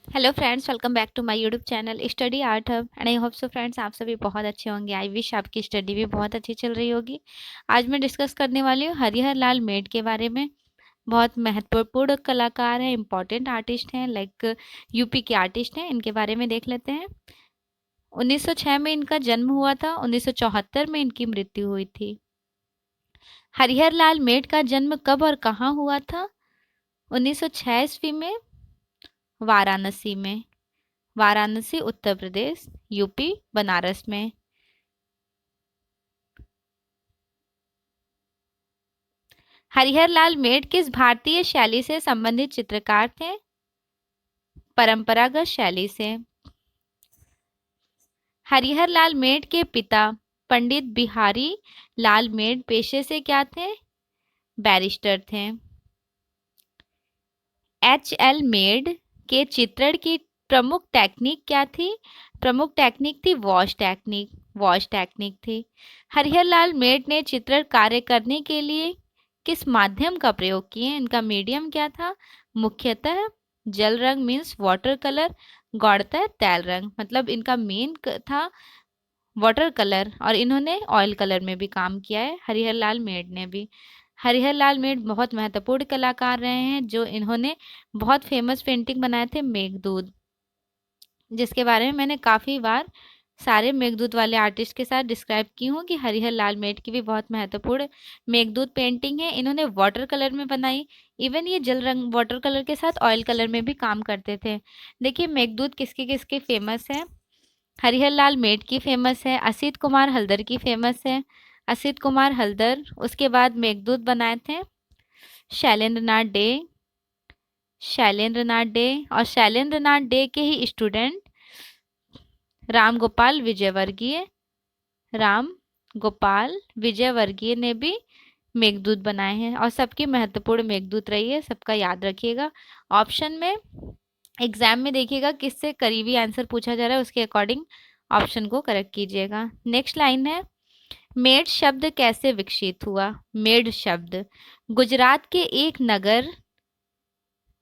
Hello friends, welcome back to my YouTube channel study art hub and I hope so friends आप सभी बहुत अच्छे होंगे। I wish आपकी स्टडी भी बहुत अच्छी चल रही होगी। आज मैं डिस्कस करने वाली हूँ हरिहर लाल मेड के बारे में। बहुत महत्वपूर्ण कलाकार हैं, इम्पोर्टेंट आर्टिस्ट हैं, लाइक यूपी के आर्टिस्ट हैं। इनके बारे में देख लेते हैं। 1906 में इनका जन्म हुआ था, 1974 में इनकी मृत्यु हुई थी। हरिहर लाल मेड का जन्म कब और कहाँ हुआ था? 1906 ईस्वी में वाराणसी में। वाराणसी उत्तर प्रदेश, यूपी, बनारस में। हरिहर लाल मेड किस भारतीय शैली से संबंधित चित्रकार थे? परंपरागत शैली से। हरिहर लाल मेड के पिता पंडित बिहारी लाल मेड पेशे से क्या थे? बैरिस्टर थे। एच एल मेड के चित्रण की प्रमुख टेक्निक क्या थी? प्रमुख टेक्निक थी वॉश टेक्निक। वॉश टेक्निक थी। हरिहर लाल मेड ने चित्रण कार्य करने के लिए किस माध्यम का प्रयोग किए? इनका मीडियम क्या था? मुख्यतः जल रंग मीन्स वाटर कलर, गौड़ता तेल रंग, मतलब इनका मेन था वाटर कलर, और इन्होंने ऑयल कलर में भी काम किया है हरिहर लाल मेड ने भी। हरिहर लाल मेड बहुत महत्वपूर्ण कलाकार रहे हैं, जो इन्होंने बहुत फेमस पेंटिंग बनाए थे मेघदूत, जिसके बारे में मैंने काफ़ी बार सारे मेघदूत वाले आर्टिस्ट के साथ डिस्क्राइब की हूँ कि हरिहर लाल मेड की भी बहुत महत्वपूर्ण मेघदूत पेंटिंग है। इन्होंने वाटर कलर में बनाई। इवन ये जल रंग वाटर कलर के साथ ऑयल कलर में भी काम करते थे। देखिए मेघदूत किसके किसके फेमस है। हरिहर लाल मेड की फेमस है, असित कुमार हल्दर की फेमस है। असित कुमार हल्दर, उसके बाद मेघदूत बनाए थे शैलेंद्र नाथ डे। शैलेंद्र नाथ डे, और शैलेंद्र नाथ डे के ही स्टूडेंट राम गोपाल विजयवर्गीय। राम गोपाल विजयवर्गीय ने भी मेघदूत बनाए हैं, और सबकी महत्वपूर्ण मेघदूत रही है, सबका याद रखिएगा। ऑप्शन में एग्जाम में देखिएगा किससे करीबी आंसर पूछा जा रहा है, उसके अकॉर्डिंग ऑप्शन को करेक्ट कीजिएगा। नेक्स्ट लाइन है, मेड शब्द कैसे विकसित हुआ? मेड शब्द गुजरात के एक नगर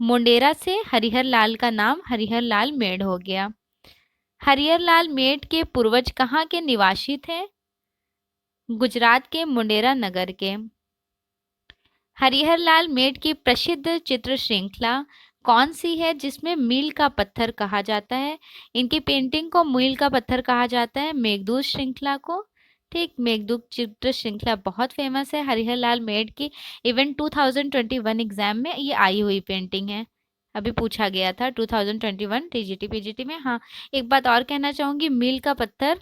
मुंडेरा से हरिहर लाल का नाम हरिहर लाल मेड हो गया। हरिहर लाल मेड के पूर्वज कहाँ के निवासी थे? गुजरात के मुंडेरा नगर के। हरिहर लाल मेड की प्रसिद्ध चित्र श्रृंखला कौन सी है जिसमें मील का पत्थर कहा जाता है? इनकी पेंटिंग को मील का पत्थर कहा जाता है, मेघदूत श्रृंखला को। ठीक, मेघदूत चित्र श्रृंखला बहुत फेमस है हरिहर लाल मेड की। इवन 2021 एग्जाम में ये आई हुई पेंटिंग है, अभी पूछा गया था 2021 टीजीटी पीजीटी में। हाँ, एक बात और कहना चाहूंगी, मील का पत्थर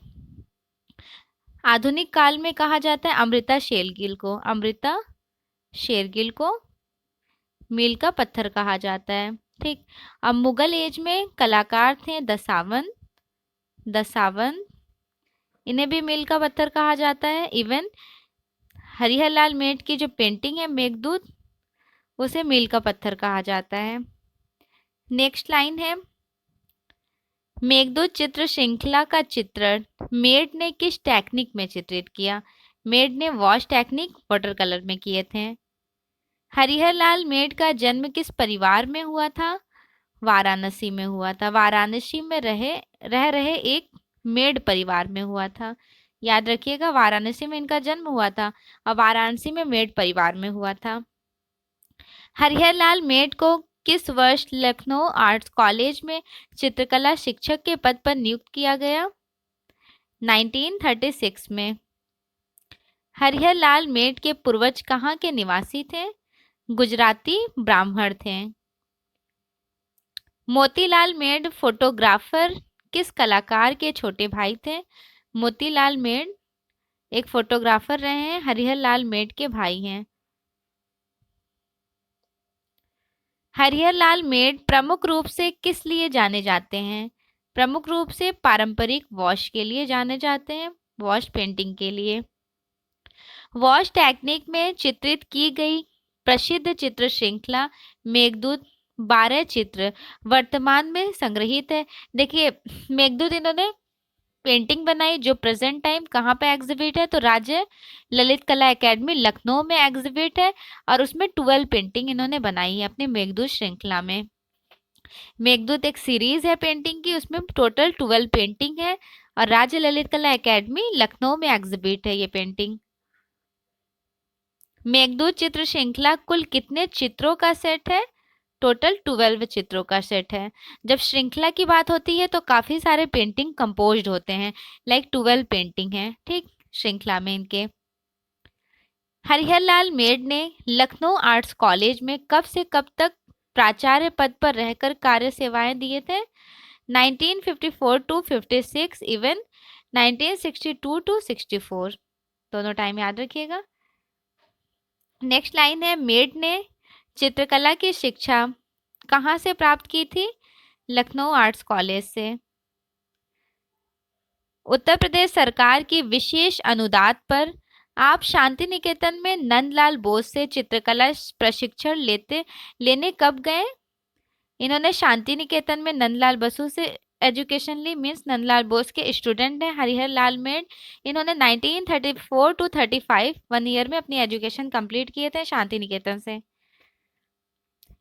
आधुनिक काल में कहा जाता है अमृता शेरगिल को। अमृता शेरगिल को मील का पत्थर कहा जाता है। ठीक, अब मुगल एज में कलाकार थे दसावन। दसावन, इन्हें भी मील का पत्थर कहा जाता है। इवन हरिहर लाल मेड की जो पेंटिंग है मेघदूत, उसे मील का पत्थर कहा जाता है। नेक्स्ट लाइन है, मेघदूत चित्र श्रृंखला का चित्रण मेड ने किस टेक्निक में चित्रित किया? मेड ने वॉश टेक्निक वाटर कलर में किए थे। हरिहर लाल मेड का जन्म किस परिवार में हुआ था? वाराणसी में हुआ था। वाराणसी में रह रहे एक मेड परिवार में हुआ था। याद रखिएगा, वाराणसी में इनका जन्म हुआ था और वाराणसी में मेड परिवार में हुआ था। हरिहर लाल मेड को किस वर्ष लखनऊ आर्ट्स कॉलेज में चित्रकला शिक्षक के पद पर नियुक्त किया गया? 1936 में। हरिहर लाल मेड के पूर्वज कहाँ के निवासी थे? गुजराती ब्राह्मण थे। मोतीलाल मेड फोटोग्राफर किस कलाकार के छोटे भाई थे? मोतीलाल मेड एक फोटोग्राफर रहे हैं, हरिहर लाल मेड के भाई हैं। हरिहर लाल मेड प्रमुख रूप से किस लिए जाने जाते हैं? प्रमुख रूप से पारंपरिक वॉश के लिए जाने जाते हैं, वॉश पेंटिंग के लिए। वॉश टेक्निक में चित्रित की गई प्रसिद्ध चित्र श्रृंखला मेघदूत 12 चित्र वर्तमान में संग्रहित है। देखिए मेघदूत इन्होंने पेंटिंग बनाई जो प्रेजेंट टाइम कहाँ पे एग्जिबिट है, तो राज्य ललित कला एकेडमी लखनऊ में एग्जिबिट है, और उसमें 12 पेंटिंग इन्होंने बनाई है अपने मेघदूत श्रृंखला में। मेघदूत एक सीरीज है पेंटिंग की, उसमें टोटल 12 पेंटिंग है, और राज्य ललित कला एकेडमी लखनऊ में एग्जिबिट है ये पेंटिंग। मेघदूत चित्र श्रृंखला कुल कितने चित्रों का सेट है? टोटल 12 चित्रों का सेट है। जब श्रृंखला की बात होती है तो काफी सारे पेंटिंग कंपोज्ड होते हैं, लाइक 12 पेंटिंग है, ठीक, श्रृंखला में इनके। हरिहर लाल मेड ने लखनऊ आर्ट्स कॉलेज में कब से कब तक प्राचार्य पद पर रहकर कार्य सेवाएं दिए थे? 1954 टू 56, इवन 1962 टू 64, दोनों टाइम याद रखिएगा। नेक्स्ट लाइन है, मेड ने चित्रकला की शिक्षा कहाँ से प्राप्त की थी? लखनऊ आर्ट्स कॉलेज से। उत्तर प्रदेश सरकार की विशेष अनुदान पर आप शांति निकेतन में नंदलाल बोस से चित्रकला प्रशिक्षण लेने कब गए? इन्होंने शांति निकेतन में नंदलाल बसु से एजुकेशन ली, मीन्स नंदलाल बोस के स्टूडेंट हैं हरिहर लाल मेड। इन्होंने 1934 टू 35 1 ईयर में अपनी एजुकेशन कंप्लीट किए थे शांति निकेतन से।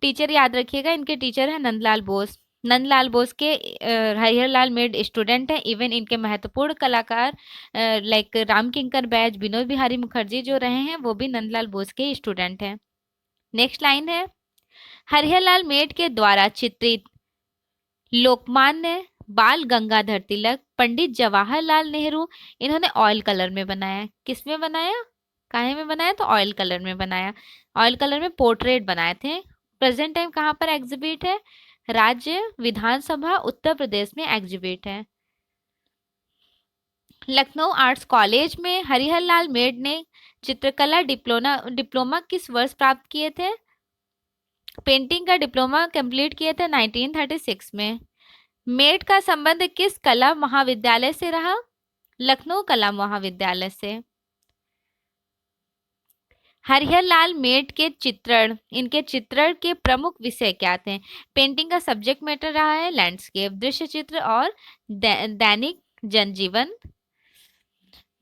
टीचर याद रखिएगा, इनके टीचर है नंदलाल बोस। नंदलाल बोस के हरिहर लाल मेड स्टूडेंट हैं। इवन इनके महत्वपूर्ण कलाकार लाइक राम किंकर बैज, विनोद बिहारी मुखर्जी जो रहे हैं वो भी नंदलाल बोस के स्टूडेंट हैं। नेक्स्ट लाइन है, हरिहर लाल मेड के द्वारा चित्रित लोकमान्य बाल गंगाधर तिलक, पंडित जवाहरलाल नेहरू, इन्होंने ऑयल कलर में बनाया। किस में बनाया, काहे में बनाया? तो ऑयल कलर में बनाया। ऑयल कलर में पोर्ट्रेट बनाए थे। प्रेजेंट टाइम कहाँ पर एग्जिबिट है? राज्य विधानसभा उत्तर प्रदेश में एग्जिबिट है। लखनऊ आर्ट्स कॉलेज में हरिहर लाल मेड ने चित्रकला डिप्लोमा किस वर्ष प्राप्त किए थे? पेंटिंग का डिप्लोमा कंप्लीट किए थे 1936 में। मेड का संबंध किस कला महाविद्यालय से रहा? लखनऊ कला महाविद्यालय से। हरिहर लाल मेड के चित्रण, इनके चित्रण के प्रमुख विषय क्या थे? पेंटिंग का सब्जेक्ट मैटर रहा है लैंडस्केप, दृश्य चित्र और दैनिक जनजीवन,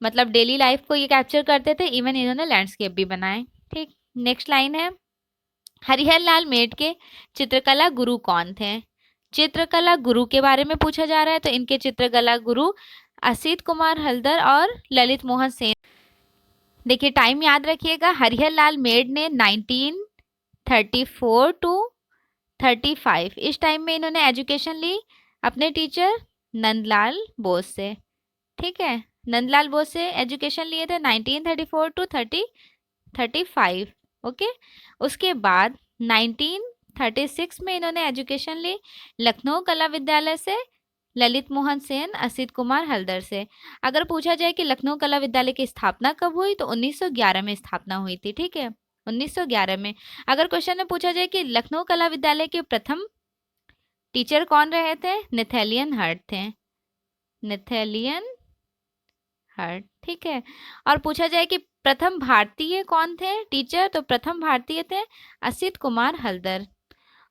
मतलब डेली लाइफ को ये कैप्चर करते थे। इवन इन्होंने लैंडस्केप भी बनाए, ठीक। नेक्स्ट लाइन है, हरिहर लाल मेड के चित्रकला गुरु कौन थे? चित्रकला गुरु के बारे में पूछा जा रहा है, तो इनके चित्रकला गुरु असित कुमार हल्दर और ललित मोहन सेन। देखिए टाइम याद रखिएगा, हरिहर लाल मेड ने 1934 टू 35 इस टाइम में इन्होंने एजुकेशन ली अपने टीचर नंदलाल बोस से, ठीक है। नंदलाल बोस से एजुकेशन लिए थे 1934 टू 35, ओके। उसके बाद 1936 में इन्होंने एजुकेशन ली लखनऊ कला विद्यालय से ललित मोहन सेन, असित कुमार हल्दर से। अगर पूछा जाए कि लखनऊ कला विद्यालय की स्थापना कब हुई, तो 1911 में स्थापना हुई थी, ठीक है, 1911 में। अगर क्वेश्चन में पूछा जाए कि लखनऊ कला विद्यालय के प्रथम टीचर कौन रहे थे? नेथेलियन हर्ट थे, नेथेलियन हर्ट, ठीक है। और पूछा जाए कि प्रथम भारतीय कौन थे टीचर, तो प्रथम भारतीय थे असित कुमार हल्दर।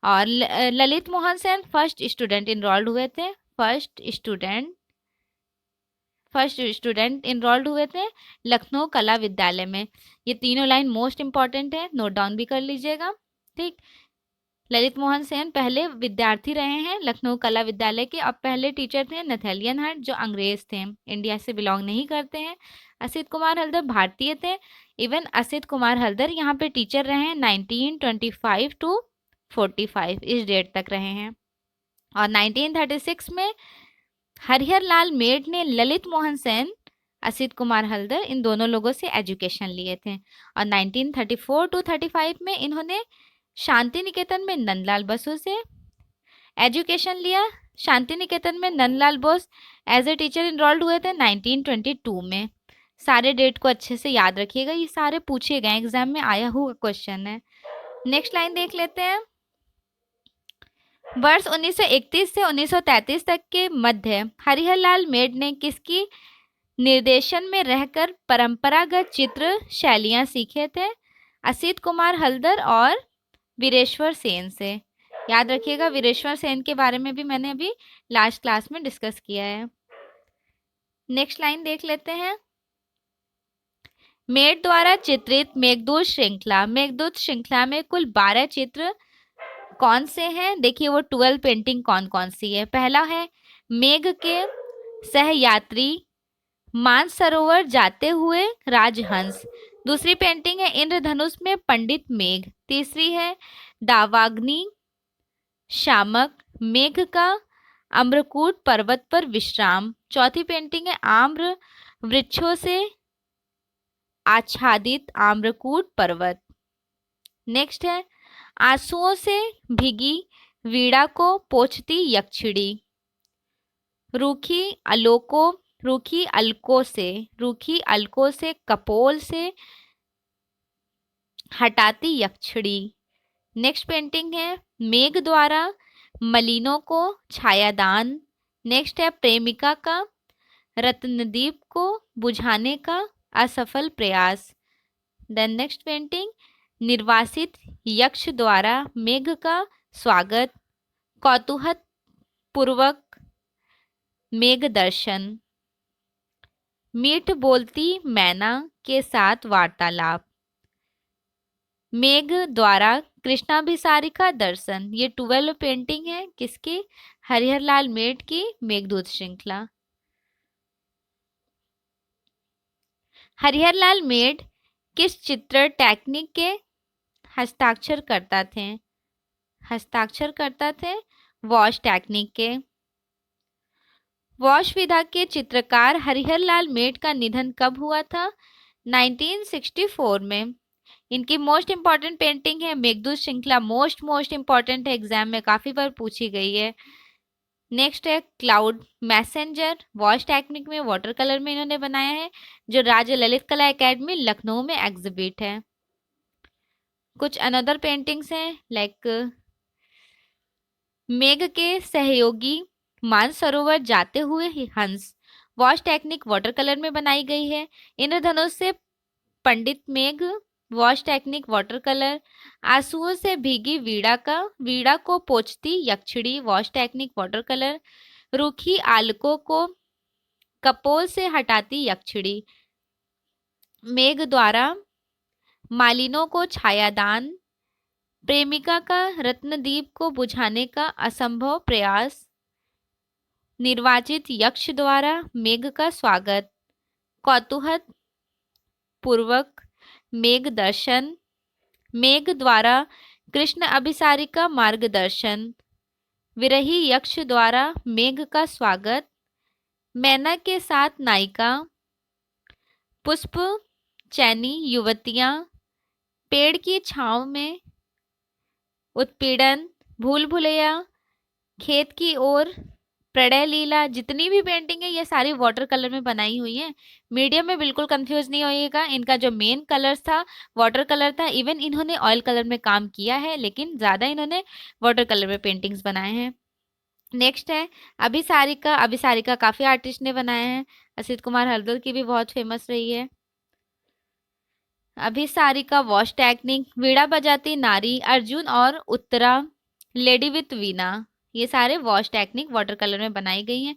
और Lalit Mohan Sen first student enrolled हुए थे, फर्स्ट स्टूडेंट इनरोल्ड हुए थे लखनऊ कला विद्यालय में। ये तीनों लाइन मोस्ट इंपॉर्टेंट है, नोट डाउन भी कर लीजिएगा, ठीक। ललित मोहन सेन पहले विद्यार्थी रहे हैं लखनऊ कला विद्यालय के। अब पहले टीचर थे नेथेलियन हर्ट जो अंग्रेज थे, इंडिया से बिलोंग नहीं करते हैं। असित कुमार हल्दर भारतीय थे। इवन असित कुमार हल्दर यहाँ पे टीचर रहे हैं 1925 टू 45 इस डेट तक रहे हैं। और 1936 में हरिहर लाल मेड ने ललित मोहन सेन, असित कुमार हल्दर, इन दोनों लोगों से एजुकेशन लिए थे। और 1934 टू 35 में इन्होंने शांति निकेतन में नंदलाल बसु से एजुकेशन लिया। शांति निकेतन में Nandalal Bose as a teacher enrolled हुए थे 1922 में। सारे डेट को अच्छे से याद रखिएगा, ये सारे पूछे गए, एग्जाम में आया हुआ क्वेश्चन है। नेक्स्ट लाइन देख लेते हैं, वर्ष 1931 से 1933 तक के मध्य हरिहर लाल मेड ने किसकी निर्देशन में रहकर परंपरागत चित्र शैलियां सीखे थे? असित कुमार हल्दर और वीरेश्वर सेन से। याद रखिएगा, वीरेश्वर सेन के बारे में भी मैंने अभी लास्ट क्लास में डिस्कस किया है। नेक्स्ट लाइन देख लेते हैं। मेड द्वारा चित्रित मेघदूत श्रृंखला। मेघदूत श्रृंखला में कुल 12 चित्र कौन से हैं? देखिए वो 12 पेंटिंग कौन कौन सी है। पहला है मेघ के सहयात्री मानसरोवर जाते हुए राजहंस। दूसरी पेंटिंग है इंद्रधनुष में पंडित मेघ। तीसरी है दावाग्नि शामक मेघ का अम्रकूट पर्वत पर विश्राम। चौथी पेंटिंग है आम्र वृक्षों से आच्छादित आम्रकूट पर्वत। नेक्स्ट है आंसुओं से भीगी वीणा को पोंछती यक्षिणी। रूखी अलकों से कपोल से हटाती यक्षिणी। नेक्स्ट पेंटिंग है मेघ द्वारा मलिनों को छायादान। नेक्स्ट है प्रेमिका का रत्नदीप को बुझाने का असफल प्रयास। देन नेक्स्ट पेंटिंग निर्वासित यक्ष द्वारा मेघ का स्वागत कौतूहल पूर्वक मेघ दर्शन। मीठ बोलती मैना के साथ वार्तालाप। मेघ द्वारा कृष्णाभिसारिका दर्शन। ये 12 पेंटिंग है किसकी? हरिहर लाल मेड की मेघदूत श्रृंखला। हरिहर लाल मेड किस चित्र टेक्निक के हस्ताक्षर करता थे? वॉश टेक्निक के। वॉश विधा के चित्रकार हरिहर लाल मेड का निधन कब हुआ था? 1964 में। इनकी मोस्ट इंपॉर्टेंट पेंटिंग है मेघदूत श्रृंखला। मोस्ट इंपॉर्टेंट है, एग्जाम में काफी बार पूछी गई है। नेक्स्ट है क्लाउड मैसेंजर। वॉश टेक्निक में वाटर कलर में इन्होंने बनाया है, जो राज्य ललित कला एकेडमी लखनऊ में एग्जिबिट है। कुछ अनदर पेंटिंग्स हैं लाइक मेघ के सहयोगी मानसरोवर जाते हुए हंस। वॉश टेक्निक वाटर कलर में बनाई गई है। इंद्रधनुष से पंडित मेघ। Wash technique water colour. आंसुओं से भीगी वीणा को पोंछती यक्षिणी। Wash technique water colour. रूखी आलकों को कपोल से हटाती यक्षिणी। मेघ द्वारा मालिनों को छायादान। प्रेमिका का रत्नदीप को बुझाने का असंभव प्रयास। निर्वाचित यक्ष द्वारा मेघ का स्वागत कौतूहल पूर्वक मेघ दर्शन। मेघ द्वारा कृष्ण अभिसारिका मार्गदर्शन। विरही यक्ष द्वारा मेघ का स्वागत। मैना के साथ नायिका। पुष्प चैनी युवतियां। पेड़ की छांव में उत्पीड़न। भूल भुलैया खेत की ओर प्रणय लीला। जितनी भी पेंटिंग है ये सारी वाटर कलर में बनाई हुई है। मीडियम में बिल्कुल कंफ्यूज नहीं होइएगा। इनका जो मेन कलर था वाटर कलर था। इवन इन्होंने ऑयल कलर में काम किया है, लेकिन ज्यादा इन्होंने वाटर कलर में पेंटिंग्स बनाए हैं। नेक्स्ट है अभिसारिका काफी आर्टिस्ट ने बनाए हैं। असित कुमार हरदल की भी बहुत फेमस रही है। अभिसारिका वॉश टेक्निक। वीणा बजाती नारी अर्जुन और उत्तरा लेडी विथ वीणा। ये सारे वॉश टेक्निक वाटर कलर में बनाई गई हैं।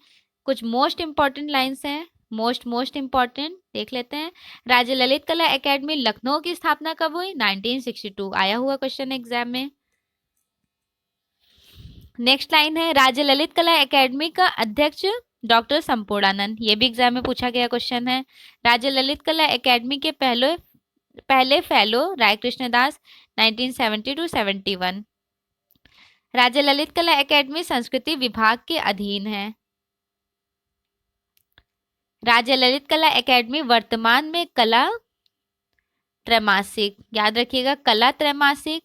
कुछ मोस्ट इंपॉर्टेंट लाइंस हैं, मोस्ट इंपॉर्टेंट देख लेते हैं। राज्य ललित कला एकेडमी लखनऊ की स्थापना कब हुई? 1962। आया हुआ क्वेश्चन एग्जाम में। नेक्स्ट लाइन है राज्य ललित कला एकेडमी का अध्यक्ष डॉक्टर संपूर्णानंद। ये भी एग्जाम में पूछा गया क्वेश्चन है। राज्य ललित कला एकेडमी के पहले फेलो राय कृष्णदास 1970-71। राज्य ललित कला एकेडमी संस्कृति विभाग के अधीन है। राज्य ललित कला एकेडमी वर्तमान में कला त्रैमासिक, याद रखिएगा कला त्रैमासिक,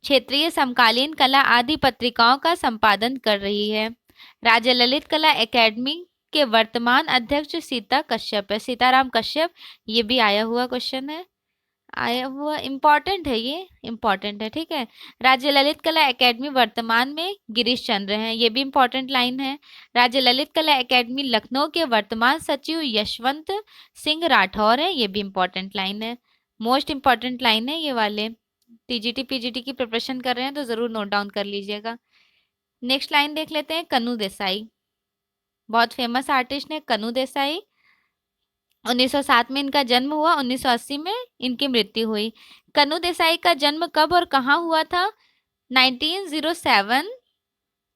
क्षेत्रीय समकालीन कला आदि पत्रिकाओं का संपादन कर रही है। राज्य ललित कला एकेडमी के वर्तमान अध्यक्ष सीता कश्यप है, सीताराम कश्यप। ये भी आया हुआ क्वेश्चन है, आया हुआ इम्पॉर्टेंट है, ये इम्पॉर्टेंट है, ठीक है। राज्य ललित कला एकेडमी वर्तमान में गिरीश चंद्र हैं, ये भी इम्पॉर्टेंट लाइन है। राज्य ललित कला एकेडमी लखनऊ के वर्तमान सचिव यशवंत सिंह राठौर है, ये भी इम्पॉर्टेंट लाइन है। मोस्ट इम्पॉर्टेंट लाइन है ये वाले। टीजीटी पीजीटी की प्रिपरेशन कर रहे हैं तो जरूर नोट डाउन कर लीजिएगा। नेक्स्ट लाइन देख लेते हैं कन्नू देसाई। बहुत फेमस आर्टिस्ट है कन्हू देसाई। 1907 में इनका जन्म हुआ, 1980 में इनकी मृत्यु हुई। कन्हू देसाई का जन्म कब और कहाँ हुआ था? 1907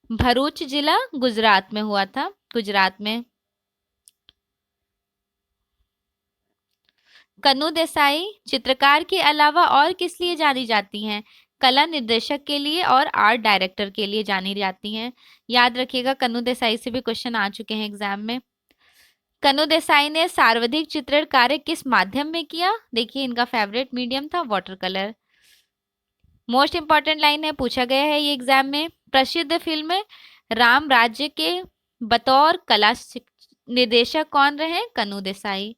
भरूच जिला गुजरात में हुआ था, गुजरात में। कन्हू देसाई चित्रकार के अलावा और किस लिए जानी जाती हैं? कला निर्देशक के लिए और आर्ट डायरेक्टर के लिए जानी जाती हैं। याद रखिएगा, कन्हू देसाई से भी क्वेश्चन आ चुके हैं एग्जाम में। कन्हू देसाई ने सर्वाधिक चित्रण कार्य किस माध्यम में किया? देखिए, इनका फेवरेट मीडियम था water colour. Most important line है, पूछा गया है ये एग्जाम में। प्रसिद्ध फिल्म राम राज्य के बतौर कला निर्देशक कौन रहे? कन्हू देसाई।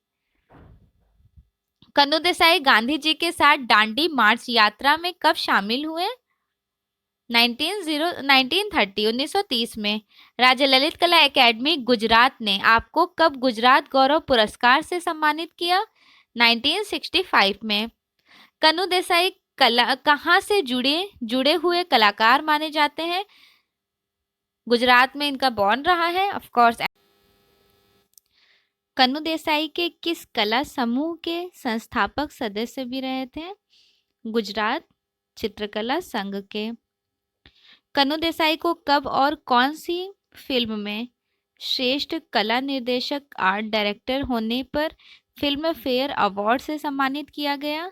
कन्हू देसाई गांधी जी के साथ दांडी मार्च यात्रा में कब शामिल हुए? 1930 में। राजा ललित कला एकेडमी गुजरात ने आपको कब गुजरात गौरव पुरस्कार से सम्मानित किया? 1965 में। कन्हू देसाई कला कहाँ से जुड़े हुए कलाकार माने जाते हैं? गुजरात में इनका बॉर्न रहा है ऑफ कोर्स। कन्हू देसाई के किस कला समूह के संस्थापक सदस्य भी रहे थे? गुजरात चित्रकला संघ के। कन्हू देसाई को कब और कौन सी फिल्म में श्रेष्ठ कला निर्देशक आर्ट डायरेक्टर होने पर फिल्म फेयर अवार्ड से सम्मानित किया गया?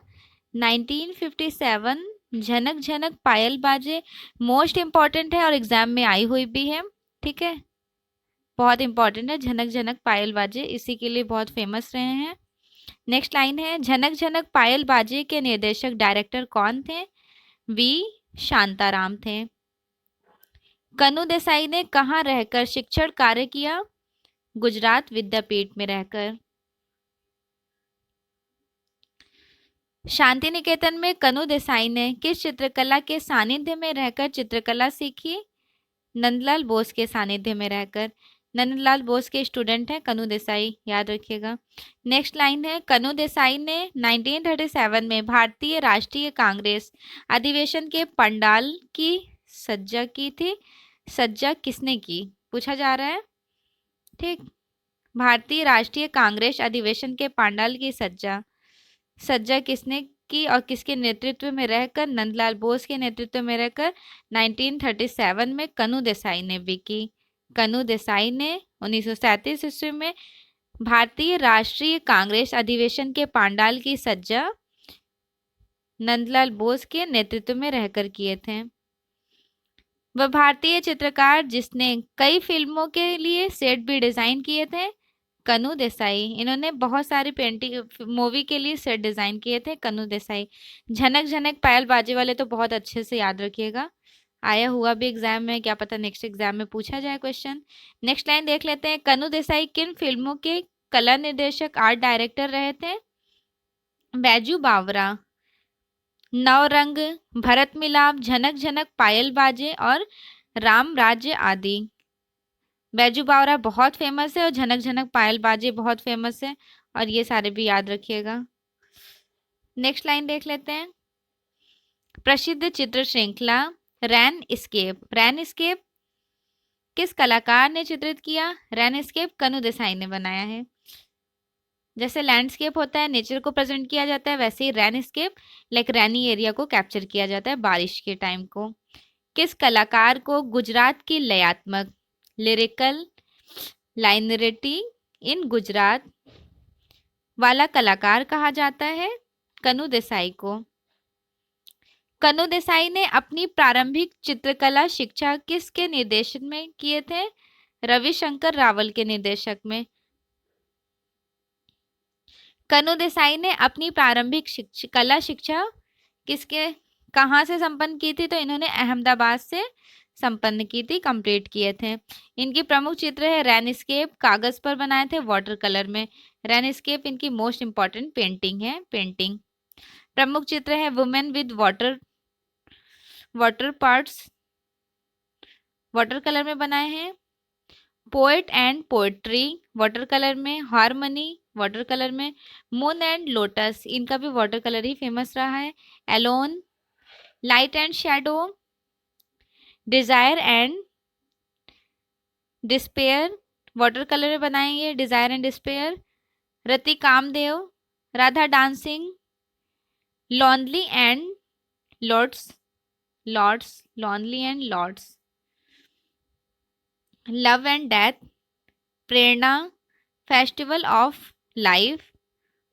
1957 झनक झनक पायल बाजे मोस्ट इम्पॉर्टेंट है और एग्जाम में आई हुई भी है, ठीक है, बहुत इंपॉर्टेंट है। झनक झनक पायल बाजे इसी के लिए बहुत फेमस रहे हैं। नेक्स्ट लाइन है, झनक झनक पायल बाजे के निर्देशक डायरेक्टर कौन थे? वी शांताराम थे। कन्हू देसाई ने कहाँ रहकर शिक्षण कार्य किया? गुजरात विद्यापीठ में रहकर। शांति निकेतन में कन्हू देसाई ने किस चित्रकला के सानिध्य में रहकर चित्रकला सीखी? नंदलाल बोस के सानिध्य में रहकर। नंदलाल बोस के स्टूडेंट हैं कन्हू देसाई, याद रखिएगा। नेक्स्ट लाइन है, कन्हू देसाई ने 1937 में भारतीय राष्ट्रीय कांग्रेस अधिवेशन के पंडाल की सज्जा की थी। सज्जा किसने की, पूछा जा रहा है, ठीक। भारतीय राष्ट्रीय कांग्रेस अधिवेशन के पंडाल की सज्जा किसने की और किसके नेतृत्व में रहकर? नंदलाल बोस के नेतृत्व में रहकर 1937 में कन्हू देसाई ने भी की। कन्हू देसाई ने 1937 ईस्वी में भारतीय राष्ट्रीय कांग्रेस अधिवेशन के पंडाल की सज्जा नंदलाल बोस के नेतृत्व में रहकर किए थे। वह भारतीय चित्रकार जिसने कई फिल्मों के लिए सेट भी डिजाइन किए थे, कन्हू देसाई। इन्होंने बहुत सारी पेंटिंग मूवी के लिए सेट डिजाइन किए थे, कन्हू देसाई। झनक झनक पायल बाजे वाले तो बहुत अच्छे से याद रखिएगा, आया हुआ भी एग्जाम में, क्या पता नेक्स्ट एग्जाम में पूछा जाए क्वेश्चन। नेक्स्ट लाइन देख लेते हैं, कन्हू देसाई किन फिल्मों के कला निर्देशक आर्ट डायरेक्टर रहे थे? बैजू बावरा, नवरंग, भरत मिलाप, झनक झनक पायल बाजे और राम राज्य आदि। बैजू बावरा बहुत फेमस है और झनक झनक पायल बाजे बहुत फेमस है, और ये सारे भी याद रखिएगा। नेक्स्ट लाइन देख लेते हैं, प्रसिद्ध चित्र श्रृंखला रैन एस्केप किस कलाकार ने चित्रित किया? रैन एस्केप कन्हू देसाई ने बनाया है। जैसे लैंडस्केप होता है, नेचर को प्रेजेंट किया जाता है, वैसे ही रैन एस्केप लाइक रैनी एरिया को कैप्चर किया जाता है, बारिश के टाइम को। किस कलाकार को गुजरात की लयात्मक लिरिकल लाइनरिटी इन गुजरात वाला कलाकार कहा जाता है? कन्हू देसाई को। कन्हू देसाई ने अपनी प्रारंभिक चित्रकला शिक्षा किसके निर्देशन में किए थे? रविशंकर रावल के निर्देशक में। कन्हू देसाई ने अपनी प्रारंभिक कला शिक्षा कहाँ से संपन्न की थी? तो इन्होंने अहमदाबाद से संपन्न की थी, कंप्लीट किए थे। इनकी प्रमुख चित्र है रैनस्केप, कागज पर बनाए थे वाटर कलर में। रैनस्केप इनकी मोस्ट इंपॉर्टेंट पेंटिंग है, पेंटिंग। प्रमुख चित्र है women with water parts, water colour में बनाए हैं। Poet and poetry water colour में, हारमनी वाटर कलर में, मून एंड लोटस इनका भी वाटर कलर ही फेमस रहा है। Alone, light and shadow, desire and despair water colour में बनाएंगे, desire and despair, Rati Kamadeva, Radha dancing, lonely and lords, lonely and lords, love and death, Prerna, festival of life,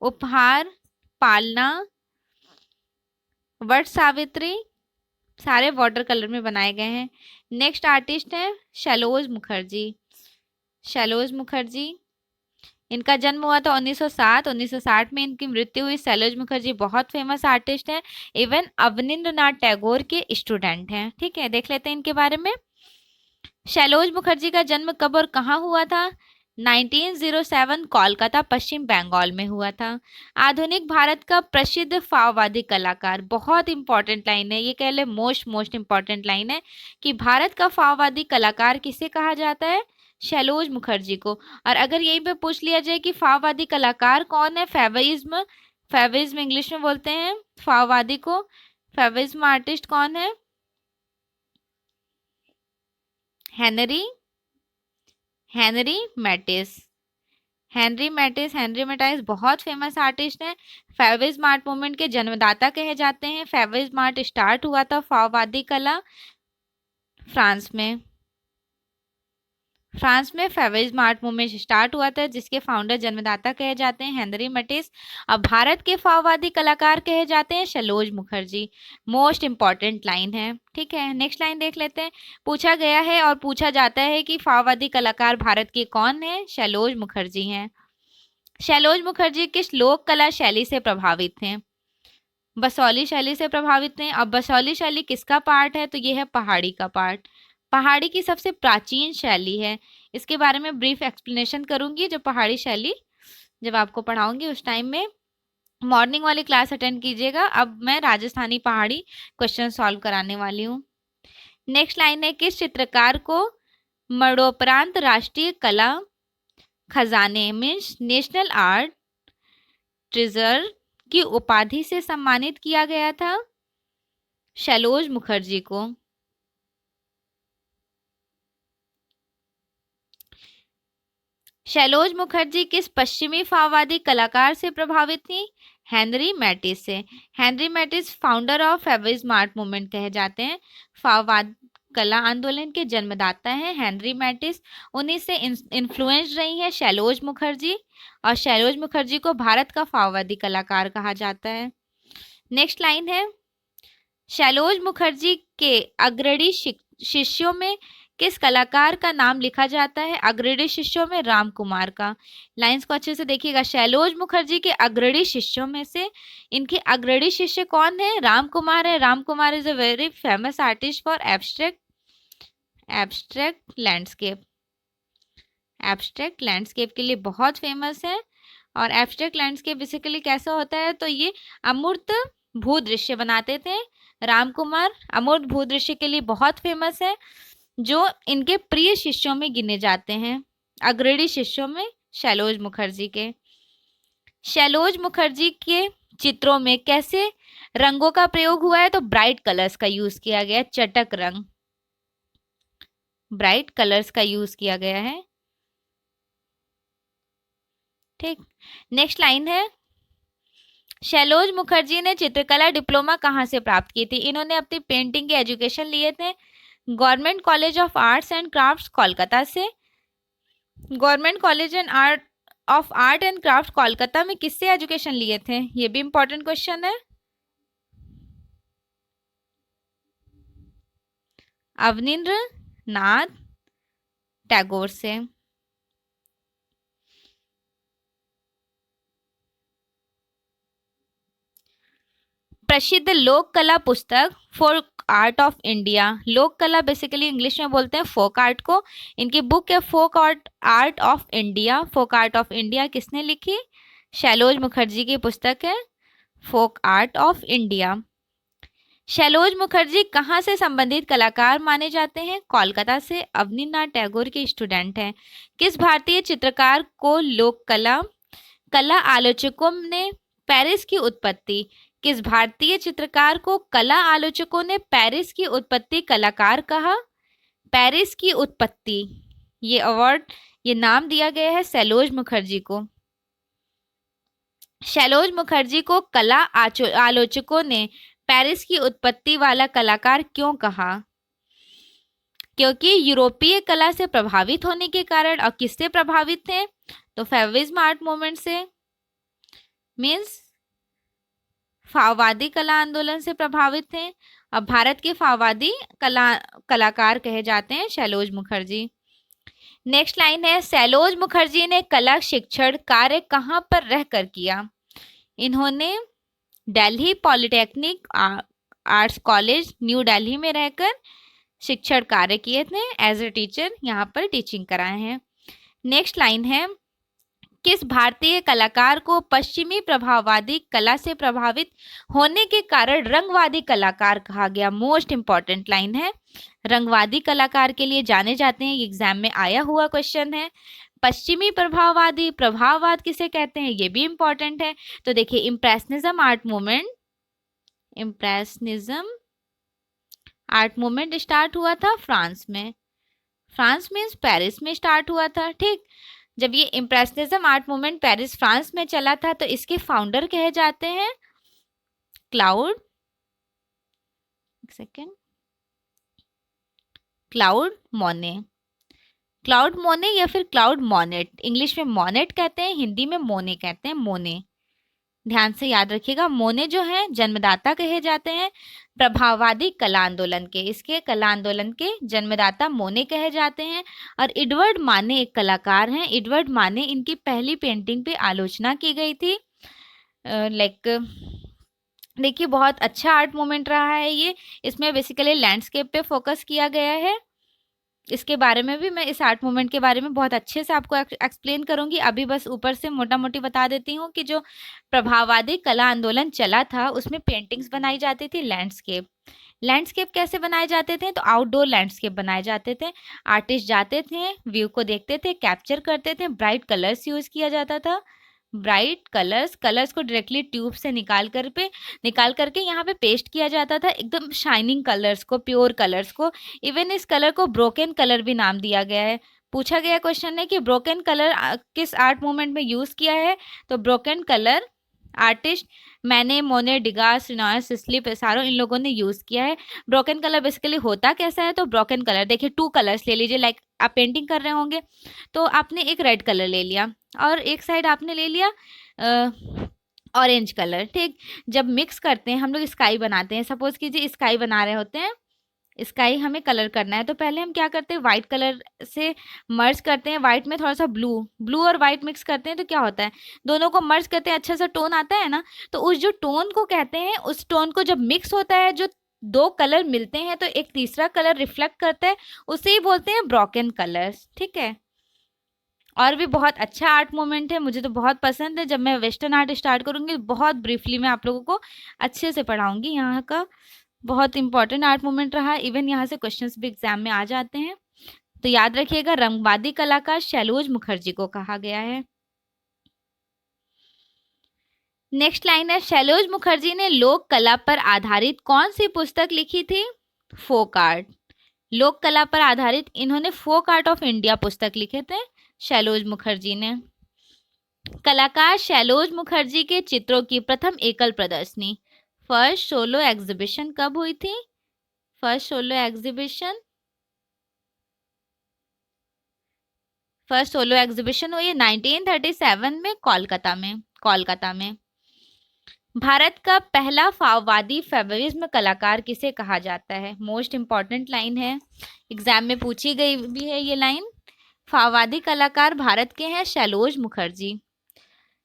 उपहार, पालना, वट सावित्री, सारे वाटर कलर में बनाए गए हैं। नेक्स्ट आर्टिस्ट है शैलोज मुखर्जी। शैलोज मुखर्जी, इनका जन्म हुआ था 1907, 1960 में इनकी मृत्यु हुई। शैलोज मुखर्जी बहुत फेमस आर्टिस्ट हैं, इवन अवनींद्रनाथ टैगोर के स्टूडेंट हैं। ठीक है, देख लेते हैं इनके बारे में। शैलोज मुखर्जी का जन्म कब और कहाँ हुआ था? 1907 कोलकाता पश्चिम बंगाल में हुआ था। आधुनिक भारत का प्रसिद्ध फाववादी कलाकार, बहुत इंपॉर्टेंट लाइन है ये, कह ले मोस्ट इंपॉर्टेंट लाइन है कि भारत का फाववादी कलाकार किसे कहा जाता है? शैलोज मुखर्जी को। और अगर यहीं पे पूछ लिया जाए कि फाववादी कलाकार कौन है, फेविज्म, फेविज्म इंग्लिश में बोलते हैं फाववादी को, फेविज्म आर्टिस्ट कौन है? Henri Matisse. हेनरी मैटिस बहुत फेमस आर्टिस्ट हैं। फेविज्म आर्ट मूवमेंट के जन्मदाता कहे जाते हैं। फेविज्म आर्ट स्टार्ट हुआ था फाववादी कला फ्रांस में। फेविज्म आर्ट मूवमेंट स्टार्ट हुआ था, जिसके फाउंडर जन्मदाता कहे जाते हैं हेनरी मैटिस। अब भारत के फाववादी कलाकार कहे जाते हैं shallows Mukherjee. Most important line है। ठीक है, नेक्स्ट लाइन देख लेते हैं। पूछा गया है और पूछा जाता है कि फाववादी कलाकार भारत के कौन है? शैलोज मुखर्जी हैं। शैलोज मुखर्जी किस लोक कला शैली से प्रभावित थे? बसौली शैली से प्रभावित थे। अब बसौली शैली किसका पार्ट है? तो ये है पहाड़ी का पार्ट। पहाड़ी की सबसे प्राचीन शैली है। इसके बारे में ब्रीफ एक्सप्लेनेशन करूंगी जब पहाड़ी शैली जब आपको पढ़ाऊंगी उस टाइम में। मॉर्निंग वाली क्लास अटेंड कीजिएगा। अब मैं राजस्थानी पहाड़ी क्वेश्चन सॉल्व कराने वाली हूँ। नेक्स्ट लाइन है, किस चित्रकार को मरणोपरांत राष्ट्रीय कला खजाने मीन्स नेशनल आर्ट ट्रेजर की उपाधि से सम्मानित किया गया था? शैलोज मुखर्जी को। शैलोज मुखर्जी किस पश्चिमी फाववादी कलाकार से प्रभावित थी? हेनरी मैटिस से। Henri Matisse founder of fauvism art movement कहे जाते हैं। फाववाद कला आंदोलन के जन्मदाता हैं हेनरी मैटिस। उन्हीं से इन्फ्लुएंस रही है शैलोज मुखर्जी, और शैलोज मुखर्जी को भारत का फाववादी कलाकार कहा जाता है। नेक्स्ट लाइन है, शैलोज मुखर्जी के अग्रणी शिष्यों में किस कलाकार का नाम लिखा जाता है? अग्रणी शिष्यों में राम कुमार का। लाइंस को अच्छे से देखिएगा। शैलोज मुखर्जी के अग्रणी शिष्यों में से इनके अग्रणी शिष्य कौन है? राम कुमार है। Ram Kumar is a very famous artist for abstract landscape. Abstract landscape के लिए बहुत फेमस है। और एब्स्ट्रैक्ट लैंडस्केप बेसिकली कैसा होता है? तो ये अमूर्त भूदृश्य बनाते थे। राम कुमार अमूर्त भूदृश्य के लिए बहुत फेमस है, जो इनके प्रिय शिष्यों में गिने जाते हैं, अग्रणी शिष्यों में शैलोज मुखर्जी के। शैलोज मुखर्जी के चित्रों में कैसे रंगों का प्रयोग हुआ है? तो ब्राइट कलर्स का यूज किया गया, चटक रंग, ब्राइट कलर्स का यूज किया गया है। ठीक, नेक्स्ट लाइन है, शैलोज मुखर्जी ने चित्रकला डिप्लोमा कहाँ से प्राप्त की थी? इन्होंने अपनी पेंटिंग के एजुकेशन लिए थे government college of arts and crafts Kolkata से। Government college and art and craft Kolkata में किससे एजुकेशन लिए थे? ये भी इंपॉर्टेंट क्वेश्चन है। अवनींद्रनाथ टैगोर से। प्रसिद्ध लोक कला पुस्तक फोक आर्ट ऑफ इंडिया। लोक कला बेसिकली इंग्लिश में बोलते हैं फोक आर्ट को। इनकी बुक है folk art of India. Folk art of India किसने लिखी? शैलोज मुखर्जी की पुस्तक है folk art of India. Sailoz Mukherjee कहाँ से संबंधित कलाकार माने जाते हैं? कोलकाता से। अवनींद्रनाथ टैगोर के स्टूडेंट हैं। किस भारतीय चित्रकार को लोक कला आलोचकों ने पेरिस की उत्पत्ति? किस भारतीय चित्रकार को कला आलोचकों ने पेरिस की उत्पत्ति कलाकार कहा? पेरिस की उत्पत्ति, ये अवार्ड, ये नाम दिया गया है सैलोज मुखर्जी को। सैलोज मुखर्जी को कला आलोचकों ने पेरिस की उत्पत्ति वाला कलाकार क्यों कहा? क्योंकि यूरोपीय कला से प्रभावित होने के कारण। और किससे प्रभावित थे? तो फेविज्म आर्ट मूवमेंट से, मीन्स फाववादी कला आंदोलन से प्रभावित थे। अब भारत के फाववादी कलाकार कहे जाते हैं सैलोज मुखर्जी। नेक्स्ट लाइन है, सैलोज मुखर्जी ने कला शिक्षण कार्य कहाँ पर रहकर किया? इन्होंने Delhi polytechnic arts college new Delhi में रहकर शिक्षण कार्य किए थे। एज ए टीचर यहाँ पर टीचिंग कराए हैं। नेक्स्ट लाइन है, किस भारतीय कलाकार को पश्चिमी प्रभाववादी कला से प्रभावित होने के कारण रंगवादी कलाकार कहा गया? मोस्ट इंपॉर्टेंट लाइन है, रंगवादी कलाकार के लिए जाने जाते हैं। एग्जाम में आया हुआ क्वेश्चन है। पश्चिमी प्रभाववादी, प्रभाववाद किसे कहते हैं, ये भी इंपॉर्टेंट है। तो देखिए, इम्प्रेशनिज्म आर्ट मूवमेंट स्टार्ट हुआ था फ्रांस में। फ्रांस मीन्स पेरिस में स्टार्ट हुआ था। ठीक, जब ये impressionism art movement Paris France में चला था तो इसके फाउंडर कहे जाते हैं क्लाउड मोने या फिर क्लाउड मोनेट। इंग्लिश में मोनेट कहते हैं, हिंदी में मोने कहते हैं, मोने। ध्यान से याद रखिएगा, मोने जो है जन्मदाता कहे जाते हैं प्रभाववादी कला आंदोलन के। इसके कला आंदोलन के जन्मदाता मोने कहे जाते हैं। और एडवर्ड माने एक कलाकार हैं। एडवर्ड माने, इनकी पहली पेंटिंग पे आलोचना की गई थी। देखिए, बहुत अच्छा आर्ट मूवमेंट रहा है ये। इसमें बेसिकली लैंडस्केप पे फोकस किया गया है। इसके बारे में भी मैं इस आर्ट मूवमेंट के बारे में बहुत अच्छे से आपको एक्सप्लेन करूंगी। अभी बस ऊपर से मोटा मोटी बता देती हूँ कि जो प्रभाववादी कला आंदोलन चला था उसमें पेंटिंग्स बनाई जाती थी लैंडस्केप कैसे बनाए जाते थे? तो आउटडोर लैंडस्केप बनाए जाते थे। आर्टिस्ट जाते थे, व्यू को देखते थे, कैप्चर करते थे। ब्राइट कलर्स यूज किया जाता था। ब्राइट कलर्स को डायरेक्टली ट्यूब से निकाल करके यहाँ पे पेस्ट किया जाता था, एकदम शाइनिंग कलर्स को, प्योर कलर्स को। इवन इस कलर को ब्रोकन कलर भी नाम दिया गया है। पूछा गया क्वेश्चन है कि ब्रोकन कलर किस आर्ट मूवमेंट में यूज किया है? तो ब्रोकन कलर आर्टिस्ट मैने, मोने, डिगास, रिनॉयर, सिस्ली, पेसारो, इन लोगों ने यूज किया है। ब्रोकन कलर बेसिकली होता कैसा है? तो ब्रोकन कलर देखिए, 2 कलर्स ले लीजिए। लाइक आप पेंटिंग कर रहे होंगे तो आपने एक रेड कलर ले लिया और एक साइड आपने ले लिया ऑरेंज कलर। ठीक, जब मिक्स करते हैं हम लोग स्काई बनाते हैं। सपोज कीजिए स्काई बना रहे होते हैं, स्काई हमें कलर करना है तो पहले हम क्या करते हैं, व्हाइट कलर से मर्ज करते हैं। व्हाइट में थोड़ा सा ब्लू और व्हाइट मिक्स करते हैं तो क्या होता है, दोनों को मर्ज करते हैं, अच्छा सा टोन आता है ना। तो उस जो टोन को कहते हैं, उस टोन को जब मिक्स होता है, जो 2 कलर मिलते हैं तो एक तीसरा कलर रिफ्लेक्ट करता है, उसे ही बोलते हैं ब्रोकन कलर्स। ठीक है, और भी बहुत अच्छा आर्ट मूवमेंट है, मुझे तो बहुत पसंद है। जब मैं वेस्टर्न आर्ट स्टार्ट करूँगी बहुत ब्रीफली मैं आप लोगों को अच्छे से पढ़ाऊँगी। यहाँ का बहुत इंपॉर्टेंट आर्ट मूवमेंट रहा। इवन यहाँ से क्वेश्चंस भी एग्जाम में आ जाते हैं, तो याद रखिएगा, रंगवादी कलाकार सैलोज मुखर्जी को कहा गया है। नेक्स्ट लाइन है, सैलोज मुखर्जी ने लोक कला पर आधारित कौन सी पुस्तक लिखी थी? Folk art. लोक कला पर आधारित इन्होंने फोक आर्ट ऑफ इंडिया पुस्तक लिखे थे सैलोज मुखर्जी ने। कलाकार सैलोज मुखर्जी के चित्रों की प्रथम एकल प्रदर्शनी, फर्स्ट सोलो एग्जीबिशन कब हुई थी? फर्स्ट सोलो एग्जीबिशन हुई 1937 में कोलकाता में। भारत का पहला फाववादी फेविज्म कलाकार किसे कहा जाता है? मोस्ट इंपॉर्टेंट लाइन है, एग्जाम में पूछी गई भी है ये लाइन। फाववादी कलाकार भारत के हैं सैलोज मुखर्जी।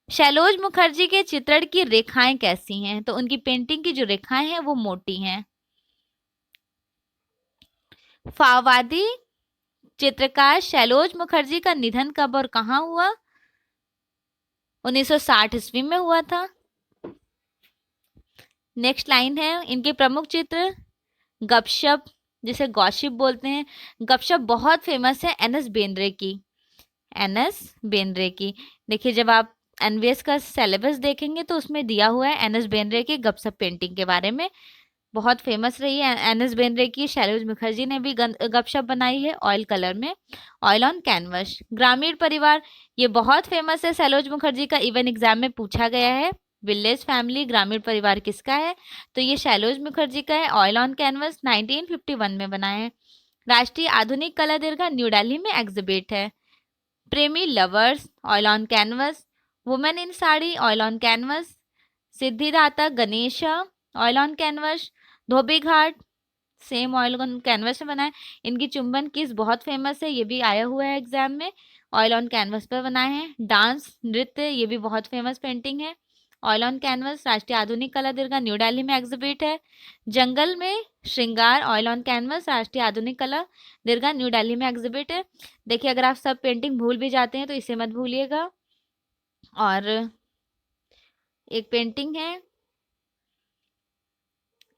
सैलोज मुखर्जी के चित्रण की रेखाएं कैसी हैं? तो उनकी पेंटिंग की जो रेखाएं हैं वो मोटी हैं। फाववादी चित्रकार सैलोज मुखर्जी का निधन कब और कहाँ हुआ? 1960 ईस्वी में हुआ था। नेक्स्ट लाइन है, इनके प्रमुख चित्र गपशप, जिसे गॉसिप बोलते हैं। गपशप बहुत फेमस है एन एस बेंद्रे की। देखिए, जब आप एनवीएस का सिलेबस देखेंगे तो उसमें दिया हुआ है एन एस बेंद्रे की गपशप पेंटिंग के बारे में। बहुत फेमस रही है। एन एस बेंद्रे की। शैलेश मुखर्जी ने भी गपशप बनाई है ऑयल कलर में, ऑयल ऑन कैनवस। ग्रामीण परिवार, ये बहुत फेमस है शैलेश मुखर्जी का, इवन एग्जाम में पूछा गया है। विलेज फैमिली, ग्रामीण परिवार किसका है? तो ये शैलेश मुखर्जी का है। ऑयल ऑन कैनवस 1951 में बना है। राष्ट्रीय आधुनिक कला दीर्घा न्यू दिल्ली में एग्जिबिट है। प्रेमी lovers, oil on canvas. Women in sari, oil on canvas. सिद्धिदाता Ganesha, oil on canvas. Dhobi Ghat, same oil on canvas में बना है। इनकी चुंबन किस बहुत फेमस है, ये भी आया हुआ है एग्जाम में, ऑयल ऑन कैनवस पर बनाए हैं। डांस नृत्य, ये भी बहुत फेमस पेंटिंग है, ऑयल ऑन कैनवस। राष्ट्रीय आधुनिक कला दीर्घा न्यू दिल्ली में एग्जिबिट है। जंगल में श्रृंगार, ऑयल ऑन कैनवस। राष्ट्रीय आधुनिक कला दीर्घा न्यू दिल्ली में एग्जिबिट है। देखिए, अगर आप सब पेंटिंग भूल भी जाते हैं तो इसे मत भूलिएगा। और एक पेंटिंग है,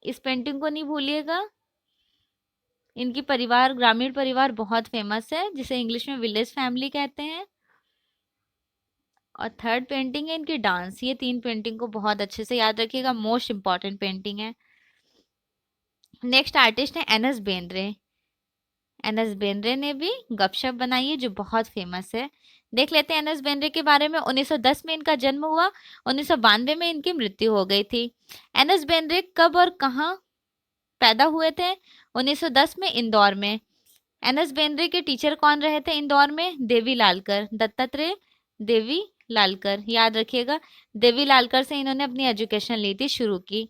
इस पेंटिंग को नहीं भूलिएगा। इनकी परिवार, ग्रामीण परिवार बहुत फेमस है, जिसे इंग्लिश में विलेज फैमिली कहते हैं। और थर्ड पेंटिंग है इनकी डांस। ये तीन पेंटिंग को बहुत अच्छे से याद रखिएगा, मोस्ट इंपॉर्टेंट पेंटिंग है। नेक्स्ट आर्टिस्ट है N S Bendre. N S Bendre ने भी गपशप बनाई है जो बहुत फेमस है। देख लेते हैं एन एस बेंद्रे के बारे में। 1910 में इनका जन्म हुआ, 1992 में इनकी मृत्यु हो गई थी। एन एस बेंद्रे कब और कहाँ पैदा हुए थे? 1910 में इंदौर में। एन एस बेंद्रे के टीचर कौन रहे थे इंदौर में? देवी लालकर, दत्तात्रेय देवी लालकर, याद रखिएगा। देवी लालकर से इन्होंने अपनी एजुकेशन ली थी, शुरू की।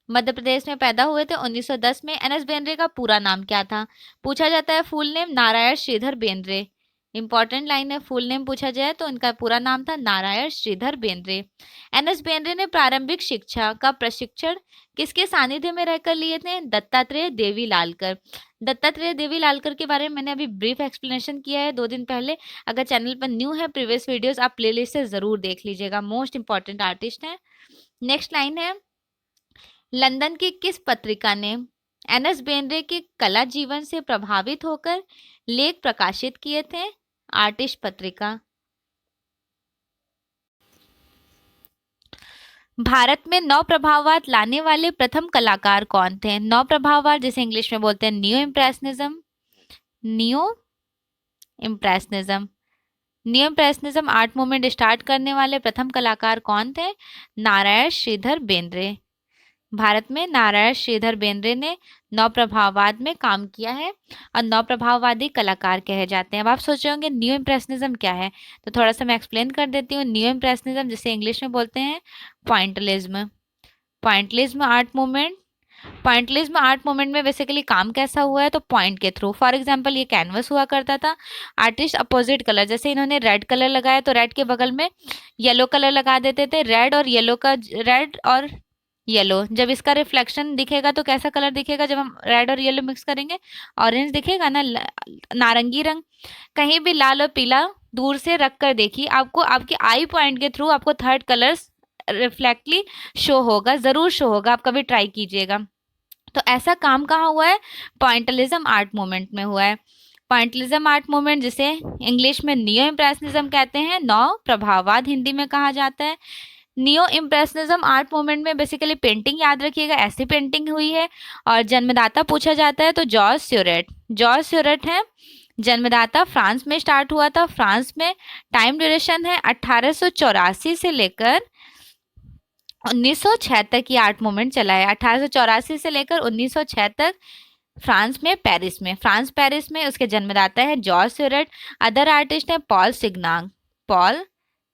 मध्य प्रदेश में पैदा हुए थे 1910 में। एन एस बेंद्रे का पूरा नाम क्या था? पूछा जाता है। Full name Narayan Shridhar Bendre. Important line है, फुल नेम पूछा जाए तो इनका पूरा नाम था नारायण श्रीधर बेंद्रे। एन एस बेंद्रे ने प्रारंभिक शिक्षा का प्रशिक्षण किसके सानिध्य में रहकर लिए थे? दत्तात्रेय देवी लालकर। दत्तात्रेय देवी लालकर के बारे में मैंने अभी ब्रीफ एक्सप्लेनेशन किया है 2 दिन पहले। अगर चैनल पर न्यू है, प्रीवियस वीडियोस आप प्लेलिस्ट से जरूर देख लीजिएगा, मोस्ट इंपॉर्टेंट आर्टिस्ट है। नेक्स्ट लाइन है, लंदन की किस पत्रिका ने एन एस बेंद्रे के कला जीवन से प्रभावित होकर लेख प्रकाशित किए थे? आर्टिस्ट पत्रिका। भारत में नौ प्रभाववाद लाने वाले प्रथम कलाकार कौन थे? नौ प्रभाववाद, जिसे इंग्लिश में बोलते हैं new impressionism. New impressionism, new impressionism art movement start करने वाले प्रथम कलाकार कौन थे? नारायण श्रीधर बेंद्रे। भारत में नारायण श्रीधर बेंद्रे ने नौ प्रभाववाद में काम किया है और नौ प्रभाववादी कलाकार कहे जाते हैं। अब आप सोच रहे होंगे न्यू इम्प्रेशनिज्म क्या है, तो थोड़ा सा मैं एक्सप्लेन कर देती हूँ। न्यू इम्प्रेशनिज्म, जिसे इंग्लिश में बोलते हैं पॉइंटलिज्म। पॉइंटलिज्म आर्ट मूवमेंट, पॉइंटलिज्म आर्ट मूवमेंट में बेसिकली काम कैसा हुआ है? तो पॉइंट के थ्रू। फॉर एग्जांपल, ये कैनवस हुआ करता था, आर्टिस्ट अपोजिट कलर, जैसे इन्होंने रेड कलर लगाया तो रेड के बगल में येलो कलर लगा देते थे। रेड और येलो का, रेड और येलो, जब इसका रिफ्लेक्शन दिखेगा तो कैसा कलर दिखेगा? जब हम रेड और येलो मिक्स करेंगे ऑरेंज दिखेगा ना, नारंगी रंग। कहीं भी लाल और पीला दूर से रख कर देखिए, आपको आपके आई पॉइंट के थ्रू आपको थर्ड कलर्स रिफ्लेक्टली शो होगा, जरूर शो होगा, आप कभी ट्राई कीजिएगा। तो ऐसा काम कहाँ हुआ है? पॉइंटलिज्म आर्ट मूवमेंट में हुआ है। पॉइंटलिज्म आर्ट मूवमेंट, जिसे इंग्लिश में नियो इम्प्रेशनिज्म कहते हैं, नौ प्रभाववाद हिंदी में कहा जाता है। नियो इम्प्रेशनिज्म आर्ट मूवमेंट में बेसिकली पेंटिंग, याद रखिएगा, ऐसी पेंटिंग हुई है। और जन्मदाता पूछा जाता है तो जॉर्ज स्यूरेट, जॉर्ज स्यूरेट है जन्मदाता। फ्रांस में स्टार्ट हुआ था, फ्रांस में। टाइम ड्यूरेशन है 1884 से लेकर 1906 तक ये आर्ट मूवमेंट चला है। 1884 से लेकर 1906 तक फ्रांस में, पेरिस में, फ्रांस पेरिस में। उसके जन्मदाता है जॉर्ज स्यूरेट। अदर आर्टिस्ट है पॉल सिग्नांग, पॉल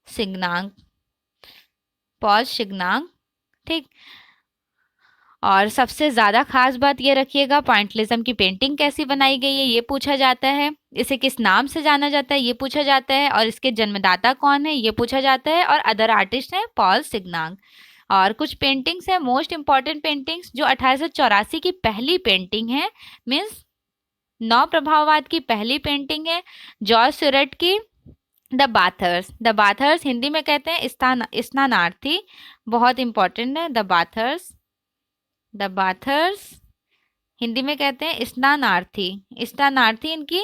सिग्नांग, पॉल सिग्नांग, ठीक। और सबसे ज़्यादा खास बात ये रखिएगा, पॉइंटलिज्म की पेंटिंग कैसी बनाई गई है ये पूछा जाता है। इसे किस नाम से जाना जाता है ये पूछा जाता है। और इसके जन्मदाता कौन है ये पूछा जाता है। और अदर आर्टिस्ट हैं पॉल सिग्नांग। और कुछ पेंटिंग्स हैं, मोस्ट इंपॉर्टेंट पेंटिंग्स, जो 1884 की पहली पेंटिंग है, मीन्स नौ प्रभाववाद की पहली पेंटिंग है। जॉर्ज स्यूरेट की द बाथर्स, द बाथर्स हिंदी में कहते हैं स्नानार्थी, बहुत इंपॉर्टेंट है। द बाथर्स, द बाथर्स हिंदी में कहते हैं स्नानार्थी, स्नानार्थी इनकी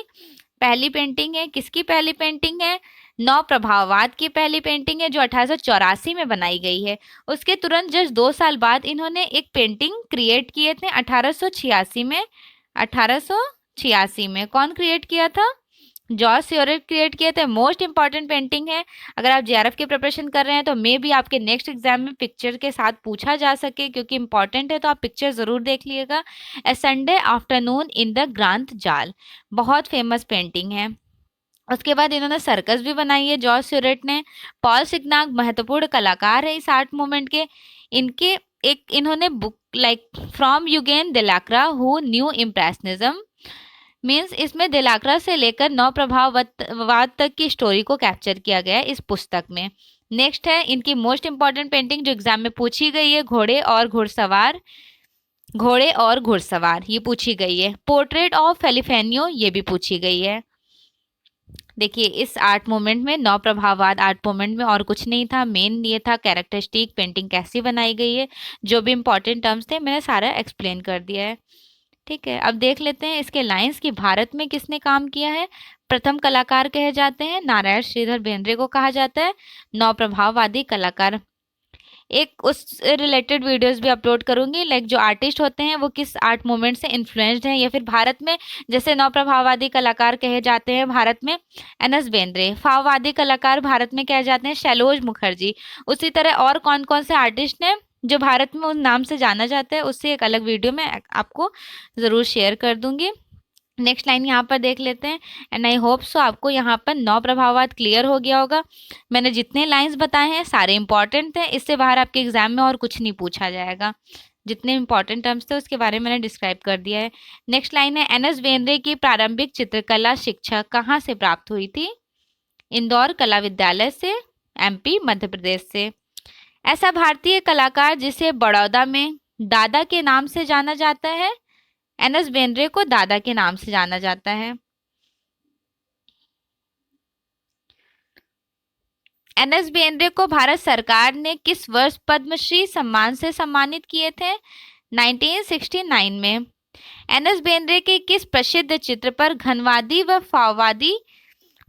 पहली पेंटिंग है। किसकी पहली पेंटिंग है? नौ प्रभाववाद की पहली पेंटिंग है जो 1884 में बनाई गई है। उसके तुरंत जस्ट 2 साल बाद इन्होंने एक पेंटिंग क्रिएट किए थे 1886 में। 1886 में कौन क्रिएट किया था? जॉर्ज स्यूअर्ट क्रिएट किए थे। मोस्ट इंपॉर्टेंट पेंटिंग है। अगर आप जेआरएफ की प्रिपरेशन कर रहे हैं तो मे भी आपके नेक्स्ट एग्जाम में पिक्चर के साथ पूछा जा सके, क्योंकि इंपॉर्टेंट है, तो आप पिक्चर जरूर देख लीजिएगा। ए संडे आफ्टरनून इन द ग्रांथ जाल, बहुत फेमस पेंटिंग है। उसके बाद इन्होंने सर्कस भी बनाई है जॉर्ज स्यूअर्ट ने। पॉल सिग्नाक महत्वपूर्ण कलाकार है इस आर्ट मूवमेंट के। इनके एक इन्होंने book like from Eugene Delacroix to new impressionism means, इसमें डेलाक्रा से लेकर नौ प्रभाववाद तक की स्टोरी को कैप्चर किया गया है इस पुस्तक में। नेक्स्ट है इनकी मोस्ट इंपॉर्टेंट पेंटिंग जो एग्जाम में पूछी गई है, घोड़े और घुड़सवार। घोड़े और घुड़सवार ये पूछी गई है। पोर्ट्रेट ऑफ फेलिफेनियो ये भी पूछी गई है। देखिए इस आर्ट मूवमेंट में, नौ प्रभाववाद आर्ट मूवमेंट में और कुछ नहीं था, मेन ये था कैरेक्टरिस्टिक पेंटिंग कैसी बनाई गई है। जो भी इंपॉर्टेंट टर्म्स थे मैंने सारा एक्सप्लेन कर दिया है। ठीक है, अब देख लेते हैं इसके लाइंस की भारत में किसने काम किया है। प्रथम कलाकार कहे जाते हैं नारायण श्रीधर बेंद्रे को कहा जाता है नौ प्रभाववादी कलाकार। एक उस रिलेटेड वीडियोस भी अपलोड करूंगी, लाइक जो आर्टिस्ट होते हैं वो किस आर्ट मूवमेंट से इन्फ्लुएंस्ड हैं, या फिर भारत में जैसे नौ प्रभाववादी कलाकार कहे जाते हैं भारत में एन.एस. बेंद्रे, भाववादी कलाकार भारत में कहे जाते हैं शैलोज मुखर्जी। उसी तरह और कौन कौन से आर्टिस्ट हैं जो भारत में उस नाम से जाना जाता है, उससे एक अलग वीडियो में आपको ज़रूर शेयर कर दूंगी। नेक्स्ट लाइन यहाँ पर देख लेते हैं। एंड आई होप सो आपको यहाँ पर नौ प्रभाववाद क्लियर हो गया होगा। मैंने जितने लाइंस बताए हैं सारे इंपॉर्टेंट थे, इससे बाहर आपके एग्जाम में और कुछ नहीं पूछा जाएगा। जितने इंपॉर्टेंट टर्म्स थे उसके बारे में मैंने डिस्क्राइब कर दिया है। नेक्स्ट लाइन है एन.एस. बेंद्रे की प्रारंभिक चित्रकला शिक्षा कहाँ से प्राप्त हुई थी? इंदौर कला विद्यालय से, MP मध्य प्रदेश से। ऐसा भारतीय कलाकार जिसे बड़ौदा में दादा के नाम से जाना जाता है, एन.एस. बेंद्रे को दादा के नाम से जाना जाता है। एन.एस. बेंद्रे को भारत सरकार ने किस वर्ष पद्मश्री सम्मान से सम्मानित किए थे? 1969 में। एन.एस. बेंद्रे के किस प्रसिद्ध चित्र पर घनवादी व फाववादी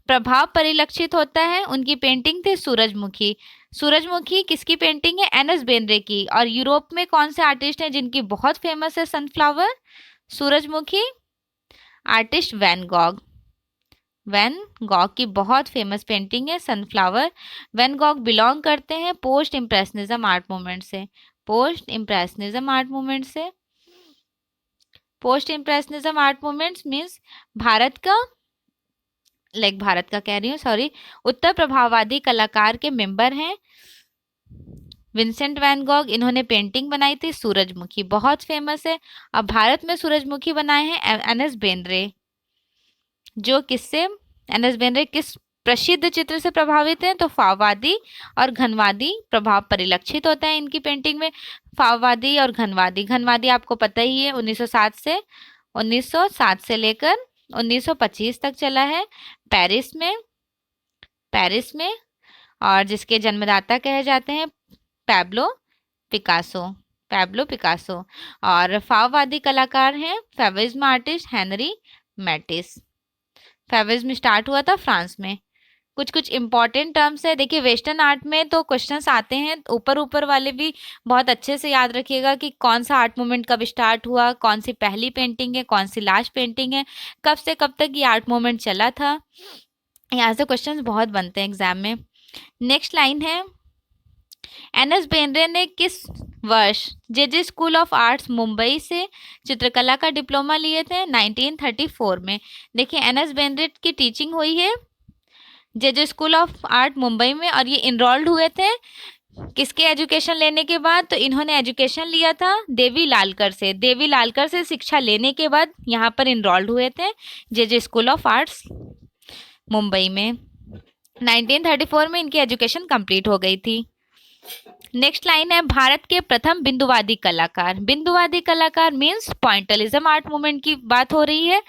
प्रभाव परिलक्षित होता है? उनकी पेंटिंग थी सूरजमुखी। सूरजमुखी किसकी पेंटिंग है? एन.एस. बेंद्रे की। और यूरोप में कौन से आर्टिस्ट हैं जिनकी बहुत फेमस है सनफ्लावर? सूरजमुखी artist Van Gogh. Van Gogh की बहुत फेमस पेंटिंग है सनफ्लावर। वैन गॉग बिलोंग करते हैं पोस्ट इम्प्रेशनिज्म आर्ट मूवमेंट से। पोस्ट इम्प्रेशनिज्म आर्ट मूवमेंट से। Post impressionism art movement means Bharat का भारत का कह रही हूँ, सॉरी, उत्तर प्रभाववादी कलाकार के मेंबर हैं विंसेंट वैन गॉग। इन्होंने पेंटिंग बनाई थी सूरजमुखी, बहुत फेमस है। अब भारत में सूरजमुखी बनाए हैं एन.एस. बेंद्रे। जो किससे, एन.एस. बेंद्रे किस प्रसिद्ध चित्र से प्रभावित हैं? तो फाववादी और घनवादी प्रभाव परिलक्षित होता है इनकी पेंटिंग में। फाववादी और घनवादी, घनवादी आपको पता ही है 1907 से लेकर 1925 तक चला है पेरिस में, और जिसके जन्मदाता कहे जाते हैं पैब्लो पिकासो। और फाववादी कलाकार हैं फेविज्म आर्टिस्ट हेनरी मैटिस। फेविज्म स्टार्ट हुआ था फ्रांस में। कुछ इंपॉर्टेंट टर्म्स है। देखिए वेस्टर्न आर्ट में तो क्वेश्चंस आते हैं, ऊपर वाले भी बहुत अच्छे से याद रखिएगा कि कौन सा आर्ट मूवमेंट कब स्टार्ट हुआ, कौन सी पहली पेंटिंग है, कौन सी लास्ट पेंटिंग है, कब से कब तक ये आर्ट मूवमेंट चला था। यहाँ से क्वेश्चंस बहुत बनते हैं एग्जाम में। नेक्स्ट लाइन है एन.एस. बेंद्रे ने किस वर्ष जे स्कूल ऑफ आर्ट्स मुंबई से चित्रकला का डिप्लोमा लिए थे? 1934 में। देखिए एन.एस. बेंद्रे की टीचिंग हुई है जे स्कूल ऑफ आर्ट मुंबई में, और ये इनरोल्ड हुए थे किसके एजुकेशन लेने के बाद? तो इन्होंने एजुकेशन लिया था देवी लालकर से शिक्षा लेने के बाद यहाँ पर इनरोल्ड हुए थे जे स्कूल ऑफ आर्ट्स मुंबई में। 1934 में इनकी एजुकेशन कंप्लीट हो गई थी। नेक्स्ट लाइन है भारत के प्रथम बिंदुवादी कलाकार मीन्स पॉइंटलिज्म आर्ट मूवमेंट की बात हो रही है,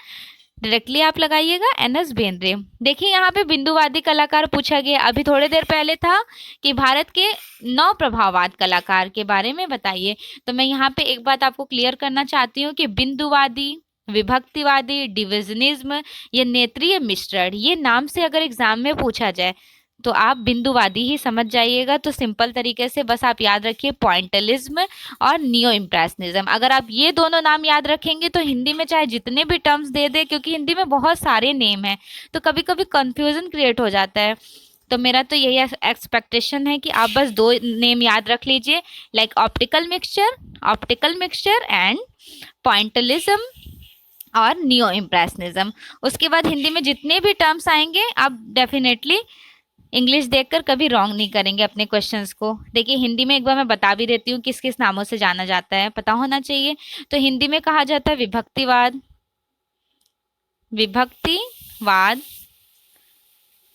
डायरेक्टली आप लगाइएगा एन.एस. बेंद्रे। देखिए यहाँ पे बिंदुवादी कलाकार पूछा गया, अभी थोड़ी देर पहले था कि भारत के 9 प्रभाववाद कलाकार के बारे में बताइए। तो मैं यहाँ पे एक बात आपको क्लियर करना चाहती हूँ कि बिंदुवादी विभक्तिवादी, डिविजनिज्म या नेत्रीय मिश्रण। ये नाम से अगर एग्जाम में पूछा जाए तो आप बिंदुवादी ही समझ जाइएगा। तो सिंपल तरीके से बस आप याद रखिए पॉइंटलिज्म और नियो इम्प्रेशनिज्म। अगर आप ये दोनों नाम याद रखेंगे तो हिंदी में चाहे जितने भी टर्म्स दे दे, क्योंकि हिंदी में बहुत सारे नेम हैं तो कभी कभी कंफ्यूजन क्रिएट हो जाता है। तो मेरा तो यही एक्सपेक्टेशन है कि आप बस दो नेम याद रख लीजिए, लाइक ऑप्टिकल मिक्सचर एंड पॉइंटलिज्म और नियो इम्प्रेशनिज्म। उसके बाद हिंदी में जितने भी टर्म्स आएंगे आप डेफिनेटली इंग्लिश देखकर कभी रॉन्ग नहीं करेंगे अपने क्वेश्चंस को। देखिए हिंदी में एक बार मैं बता भी देती हूँ किस किस नामों से जाना जाता है, पता होना चाहिए। तो हिंदी में कहा जाता है विभक्तिवाद,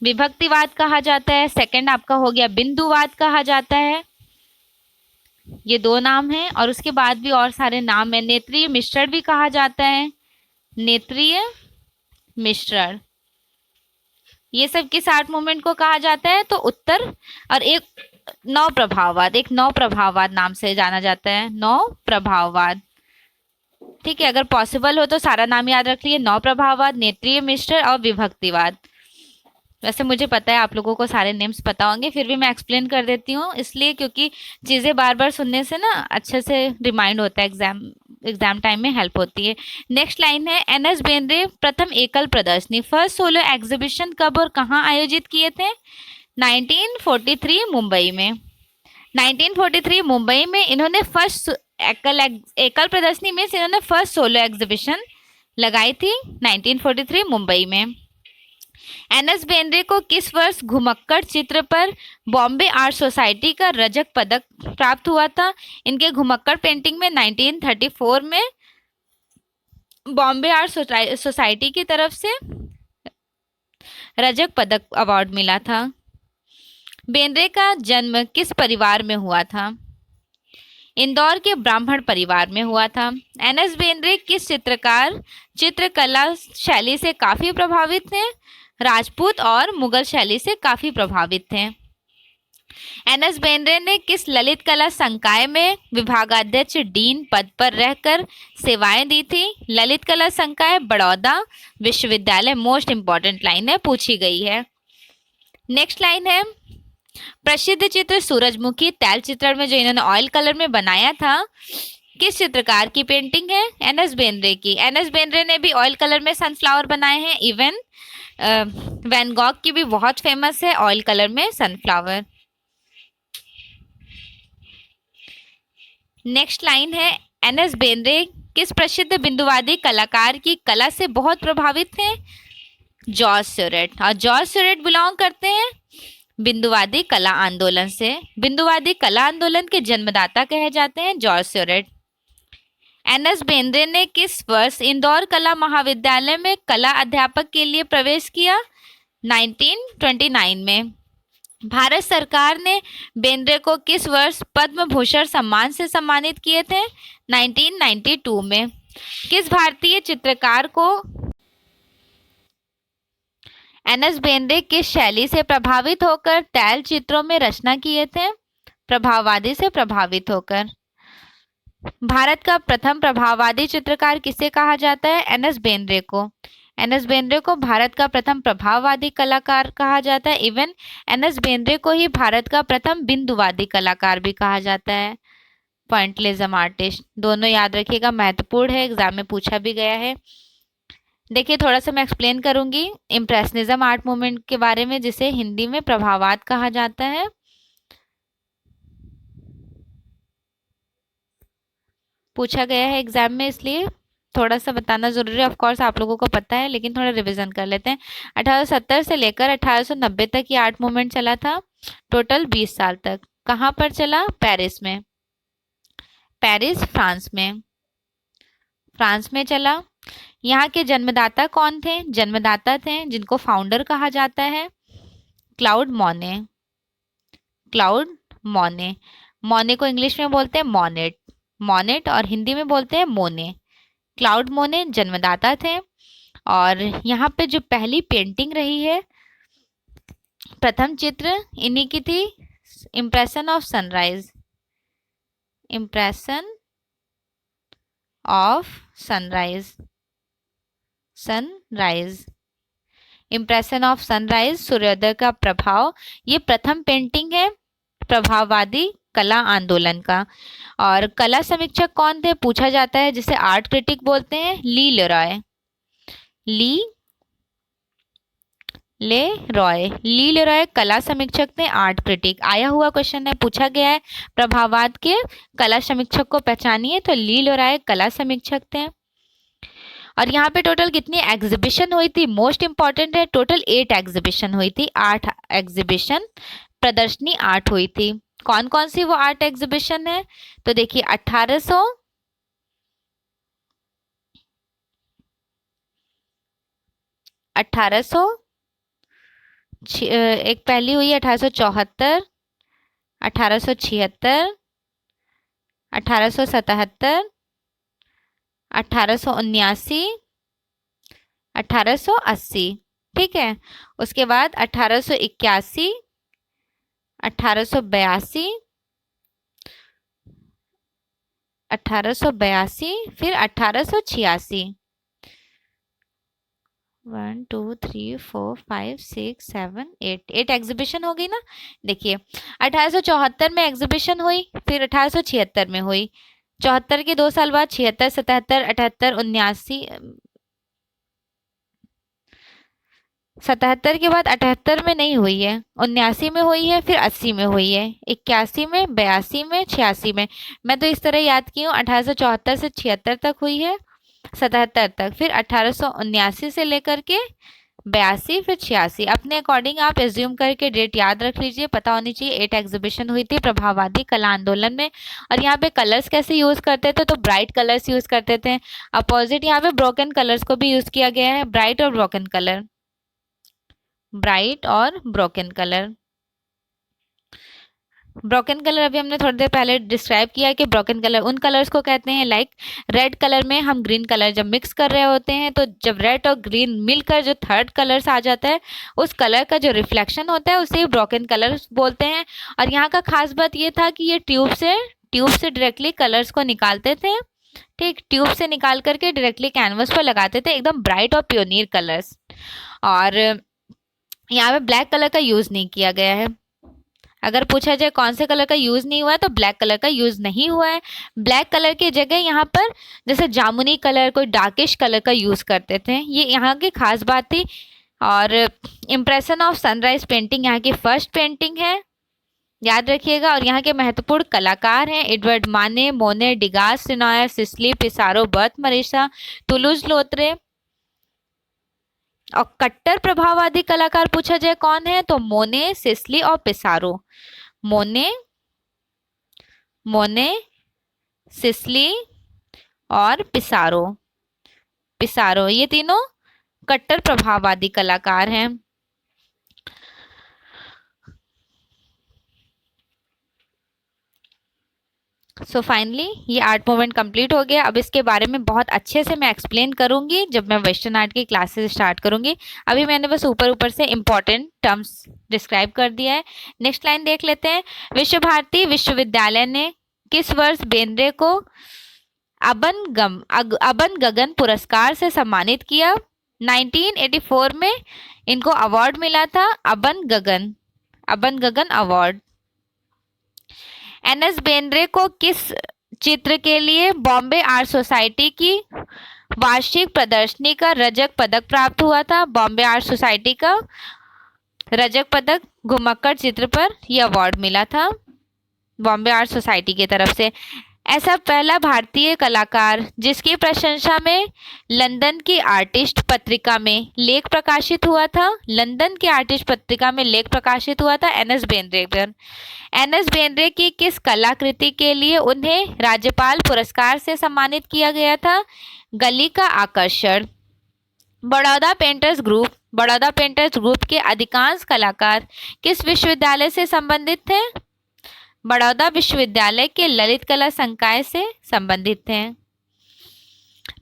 विभक्तिवाद कहा जाता है। सेकंड आपका हो गया बिंदुवाद कहा जाता है। ये दो नाम हैं और उसके बाद भी और सारे नाम है। नेत्रीय मिश्रण भी कहा जाता है, नेत्रीय मिश्रण। ये सब किस आर्ट मूवमेंट को कहा जाता है? तो उत्तर। और एक नौ प्रभाववाद नाम से जाना जाता है, नौ प्रभाववाद। ठीक है, अगर पॉसिबल हो तो सारा नाम याद रख लिए, नौ प्रभाववाद, नेत्रीय मिश्रण और विभक्तिवाद। वैसे मुझे पता है आप लोगों को सारे नेम्स पता होंगे, फिर भी मैं एक्सप्लेन कर देती हूँ इसलिए क्योंकि चीज़ें बार बार सुनने से ना अच्छे से रिमाइंड होता है, एग्जाम टाइम में हेल्प होती है। नेक्स्ट लाइन है एन एस बेंद्रे प्रथम एकल प्रदर्शनी, फर्स्ट सोलो एग्जीबिशन कब और कहाँ आयोजित किए थे? 1943 मुंबई में। 1943 मुंबई में इन्होंने फर्स्ट एकल प्रदर्शनी में से इन्होंने फर्स्ट सोलो एग्जीबिशन लगाई थी 1943 मुंबई में। एन एस बेंद्रे को किस वर्ष घुमक्कड़ चित्र पर बॉम्बे आर्ट सोसाइटी का रजत पदक प्राप्त हुआ था? इनके घुमक्कड़ पेंटिंग में 1934 में बॉम्बे आर्ट सोसाइटी की तरफ से रजत पदक अवार्ड मिला था। बेंद्रे का जन्म किस परिवार में हुआ था? इंदौर के ब्राह्मण परिवार में हुआ था। एन एस बेंद्रे किस चित्रकला शैली से काफी प्रभावित थे? राजपूत और मुगल शैली से काफी प्रभावित थे। एन एस बेंद्रे ने किस ललित कला संकाय में विभागाध्यक्ष डीन पद पर रहकर सेवाएं दी थी? ललित कला संकाय, बड़ौदा विश्वविद्यालय। मोस्ट इंपॉर्टेंट लाइन है, पूछी गई है। नेक्स्ट लाइन है प्रसिद्ध चित्र सूरजमुखी तैल चित्रण में जो इन्होंने ऑयल कलर में बनाया था, किस चित्रकार की पेंटिंग है? एन एस बेंद्रे की। एन एस बेंद्रे ने भी ऑयल कलर में सनफ्लावर बनाए हैं। इवन वैन गॉग की भी बहुत फेमस है ऑयल कलर में सनफ्लावर। नेक्स्ट लाइन है एन एस बेंद्रे किस प्रसिद्ध बिंदुवादी कलाकार की कला से बहुत प्रभावित थे? जॉर्ज स्यूरेट। और जॉर्ज स्यूरेट बिलोंग करते हैं बिंदुवादी कला आंदोलन से। बिंदुवादी कला आंदोलन के जन्मदाता कहे जाते हैं जॉर्ज स्यूरेट। एन एस बेंद्रे ने किस वर्ष इंदौर कला महाविद्यालय में कला अध्यापक के लिए प्रवेश किया? 1929 में। भारत सरकार ने बेंद्रे को किस वर्ष पद्म भूषण सम्मान से सम्मानित किए थे? 1992 में। किस भारतीय चित्रकार को एन एस बेंद्रे किस शैली से प्रभावित होकर तैल चित्रों में रचना किए थे? प्रभाववादी से प्रभावित होकर। भारत का प्रथम प्रभाववादी चित्रकार किसे कहा जाता है? एन एस बेंद्रे को। एन एस बेंद्रे को भारत का प्रथम प्रभाववादी कलाकार कहा जाता है। इवन एन एस बेंद्रे को ही भारत का प्रथम बिंदुवादी कलाकार भी कहा जाता है, पॉइंटलिज्म आर्टिस्ट। दोनों याद रखिएगा, महत्वपूर्ण है, एग्जाम में पूछा भी गया है। देखिए थोड़ा सा मैं एक्सप्लेन करूंगी इम्प्रेशनिज्म आर्ट मूवमेंट के बारे में, जिसे हिंदी में प्रभाववाद कहा जाता है। पूछा गया है एग्जाम में, इसलिए थोड़ा सा बताना जरूरी है। ऑफ कोर्स आप लोगों को पता है, लेकिन थोड़ा रिवीजन कर लेते हैं। 1870 से लेकर 1890 तक ये आर्ट मूवमेंट चला था, टोटल 20 साल तक। कहाँ पर चला? पेरिस में। पेरिस फ्रांस में चला। यहाँ के जन्मदाता कौन थे? जन्मदाता थे जिनको फाउंडर कहा जाता है क्लाउड मोने। मोने को इंग्लिश में बोलते हैं मोनेट और हिंदी में बोलते हैं मोने। क्लाउड मोने जन्मदाता थे। और यहाँ पे जो पहली पेंटिंग रही है, प्रथम चित्र इन्हीं की थी, impression of sunrise. Sunrise, impression of sunrise, सूर्योदय का प्रभाव, ये प्रथम पेंटिंग है प्रभाववादी कला आंदोलन का। और कला समीक्षक कौन थे पूछा जाता है, जिसे आर्ट क्रिटिक बोलते हैं, ली लेरॉय। ली लेरॉय कला समीक्षक थे, आर्ट क्रिटिक। आया हुआ क्वेश्चन है, पूछा गया है प्रभाववाद के कला समीक्षक को पहचानिए, तो ली लेरॉय कला समीक्षक थे। और यहाँ पे टोटल कितनी एग्जीबिशन हुई थी, मोस्ट इंपॉर्टेंट है, टोटल 8 एग्जीबिशन हुई थी, 8 एग्जीबिशन प्रदर्शनी 8 हुई थी। कौन कौन सी वो 8 एग्जीबिशन है, तो देखिए 1800, एक पहली हुई 1874, 1876, 1877, 1879, 1880, ठीक है। उसके बाद 1881, 1882, 1882, फिर 1886। 1 2 3 4 5 6 7 8 एग्जीबिशन हो गई ना। देखिए 1874 में एग्जीबिशन हुई, फिर 1876 में हुई, 74 के 2 साल बाद 76, 77, 78, 79, 77 के बाद 78 में नहीं हुई है, 79 में हुई है, फिर 80 में हुई है, 81 में, 82 में, 86 में। मैं तो इस तरह याद की हूँ, 1874 से 76 तक हुई है, 77 तक, फिर 1879 से लेकर के 82, फिर 86। अपने अकॉर्डिंग आप एज्यूम करके डेट याद रख लीजिए, पता होनी चाहिए। 8 एग्जीबिशन हुई थी प्रभाववादी कला आंदोलन में। और यहाँ पे कलर्स कैसे यूज करते थे, तो ब्राइट कलर्स यूज करते थे। अपोजिट यहाँ पे ब्रोकन कलर्स को भी यूज किया गया है, ब्राइट और ब्रोकन कलर, ब्राइट और ब्रोकन कलर। ब्रोकन कलर अभी हमने थोड़ी देर पहले डिस्क्राइब किया है कि ब्रोकन कलर उन कलर्स को कहते हैं, लाइक रेड कलर में हम ग्रीन कलर जब मिक्स कर रहे होते हैं, तो जब रेड और ग्रीन मिलकर जो थर्ड कलर्स आ जाता है, उस कलर का जो रिफ्लेक्शन होता है उसे ब्रोकन कलर बोलते हैं। और यहाँ का खास बात ये था कि ये ट्यूब से डायरेक्टली कलर्स को निकालते थे, ठीक, ट्यूब से निकाल करके डायरेक्टली कैनवस पर लगाते थे, एकदम ब्राइट और प्योनियर कलर्स। और यहाँ पे ब्लैक कलर का यूज नहीं किया गया है। अगर पूछा जाए कौन से कलर का यूज नहीं हुआ है, तो ब्लैक कलर का यूज नहीं हुआ है। ब्लैक कलर की जगह यहाँ पर जैसे जामुनी कलर, कोई डार्किश कलर का यूज करते थे, ये यहाँ की खास बात थी। और इम्प्रेशन ऑफ सनराइज पेंटिंग यहाँ की फर्स्ट पेंटिंग है, याद रखिएगा। और यहाँ के महत्वपूर्ण कलाकार हैं एडवर्ड माने, मोने, डिगास, सिनोयर, सिसली, पिसारो, बर्थ मरीसा, तुलुज लोत्रे। और कट्टर प्रभाववादी कलाकार पूछा जाए कौन है, तो मोने, सिसली और पिसारो। मोने, सिसली और पिसारो ये तीनों कट्टर प्रभाववादी कलाकार हैं। सो फाइनली ये आर्ट मूवमेंट कंप्लीट हो गया। अब इसके बारे में बहुत अच्छे से मैं एक्सप्लेन करूंगी जब मैं वेस्टर्न आर्ट की क्लासेस स्टार्ट करूंगी। अभी मैंने बस ऊपर से इंपॉर्टेंट टर्म्स डिस्क्राइब कर दिया है। नेक्स्ट लाइन देख लेते हैं। विश्व भारती विश्वविद्यालय ने किस वर्ष बेंद्रे को अबन गगन पुरस्कार से सम्मानित किया? 1984 में इनको अवार्ड मिला था, अबन गगन अवार्ड। एन एस बेंद्रे को किस चित्र के लिए बॉम्बे आर्ट सोसाइटी की वार्षिक प्रदर्शनी का रजत पदक प्राप्त हुआ था? बॉम्बे आर्ट सोसाइटी का रजत पदक घुमक्कड़ चित्र पर यह अवार्ड मिला था बॉम्बे आर्ट सोसाइटी की तरफ से। ऐसा पहला भारतीय कलाकार जिसकी प्रशंसा में लंदन की आर्टिस्ट पत्रिका में लेख प्रकाशित हुआ था, लंदन की आर्टिस्ट पत्रिका में लेख प्रकाशित हुआ था एन एस बेंद्रे पर। एन एस बेंद्रे की किस कलाकृति के लिए उन्हें राज्यपाल पुरस्कार से सम्मानित किया गया था? गली का आकर्षण। बड़ौदा पेंटर्स ग्रुप के अधिकांश कलाकार किस विश्वविद्यालय से संबंधित थे? बड़ौदा विश्वविद्यालय के ललित कला संकाय से संबंधित हैं।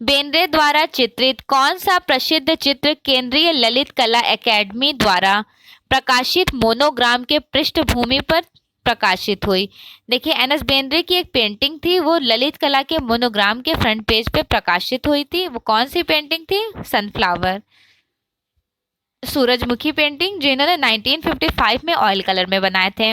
बेंद्रे द्वारा चित्रित कौन सा प्रसिद्ध चित्र केंद्रीय ललित कला एकेडमी द्वारा प्रकाशित मोनोग्राम के पृष्ठभूमि पर प्रकाशित हुई। देखिए एन एस बेंद्रे की एक पेंटिंग थी, वो ललित कला के मोनोग्राम के फ्रंट पेज पे प्रकाशित हुई थी। वो कौन सी पेंटिंग थी? सनफ्लावर, सूरजमुखी पेंटिंग, जो इन्होंने 1955 में ऑयल कलर में बनाए थे।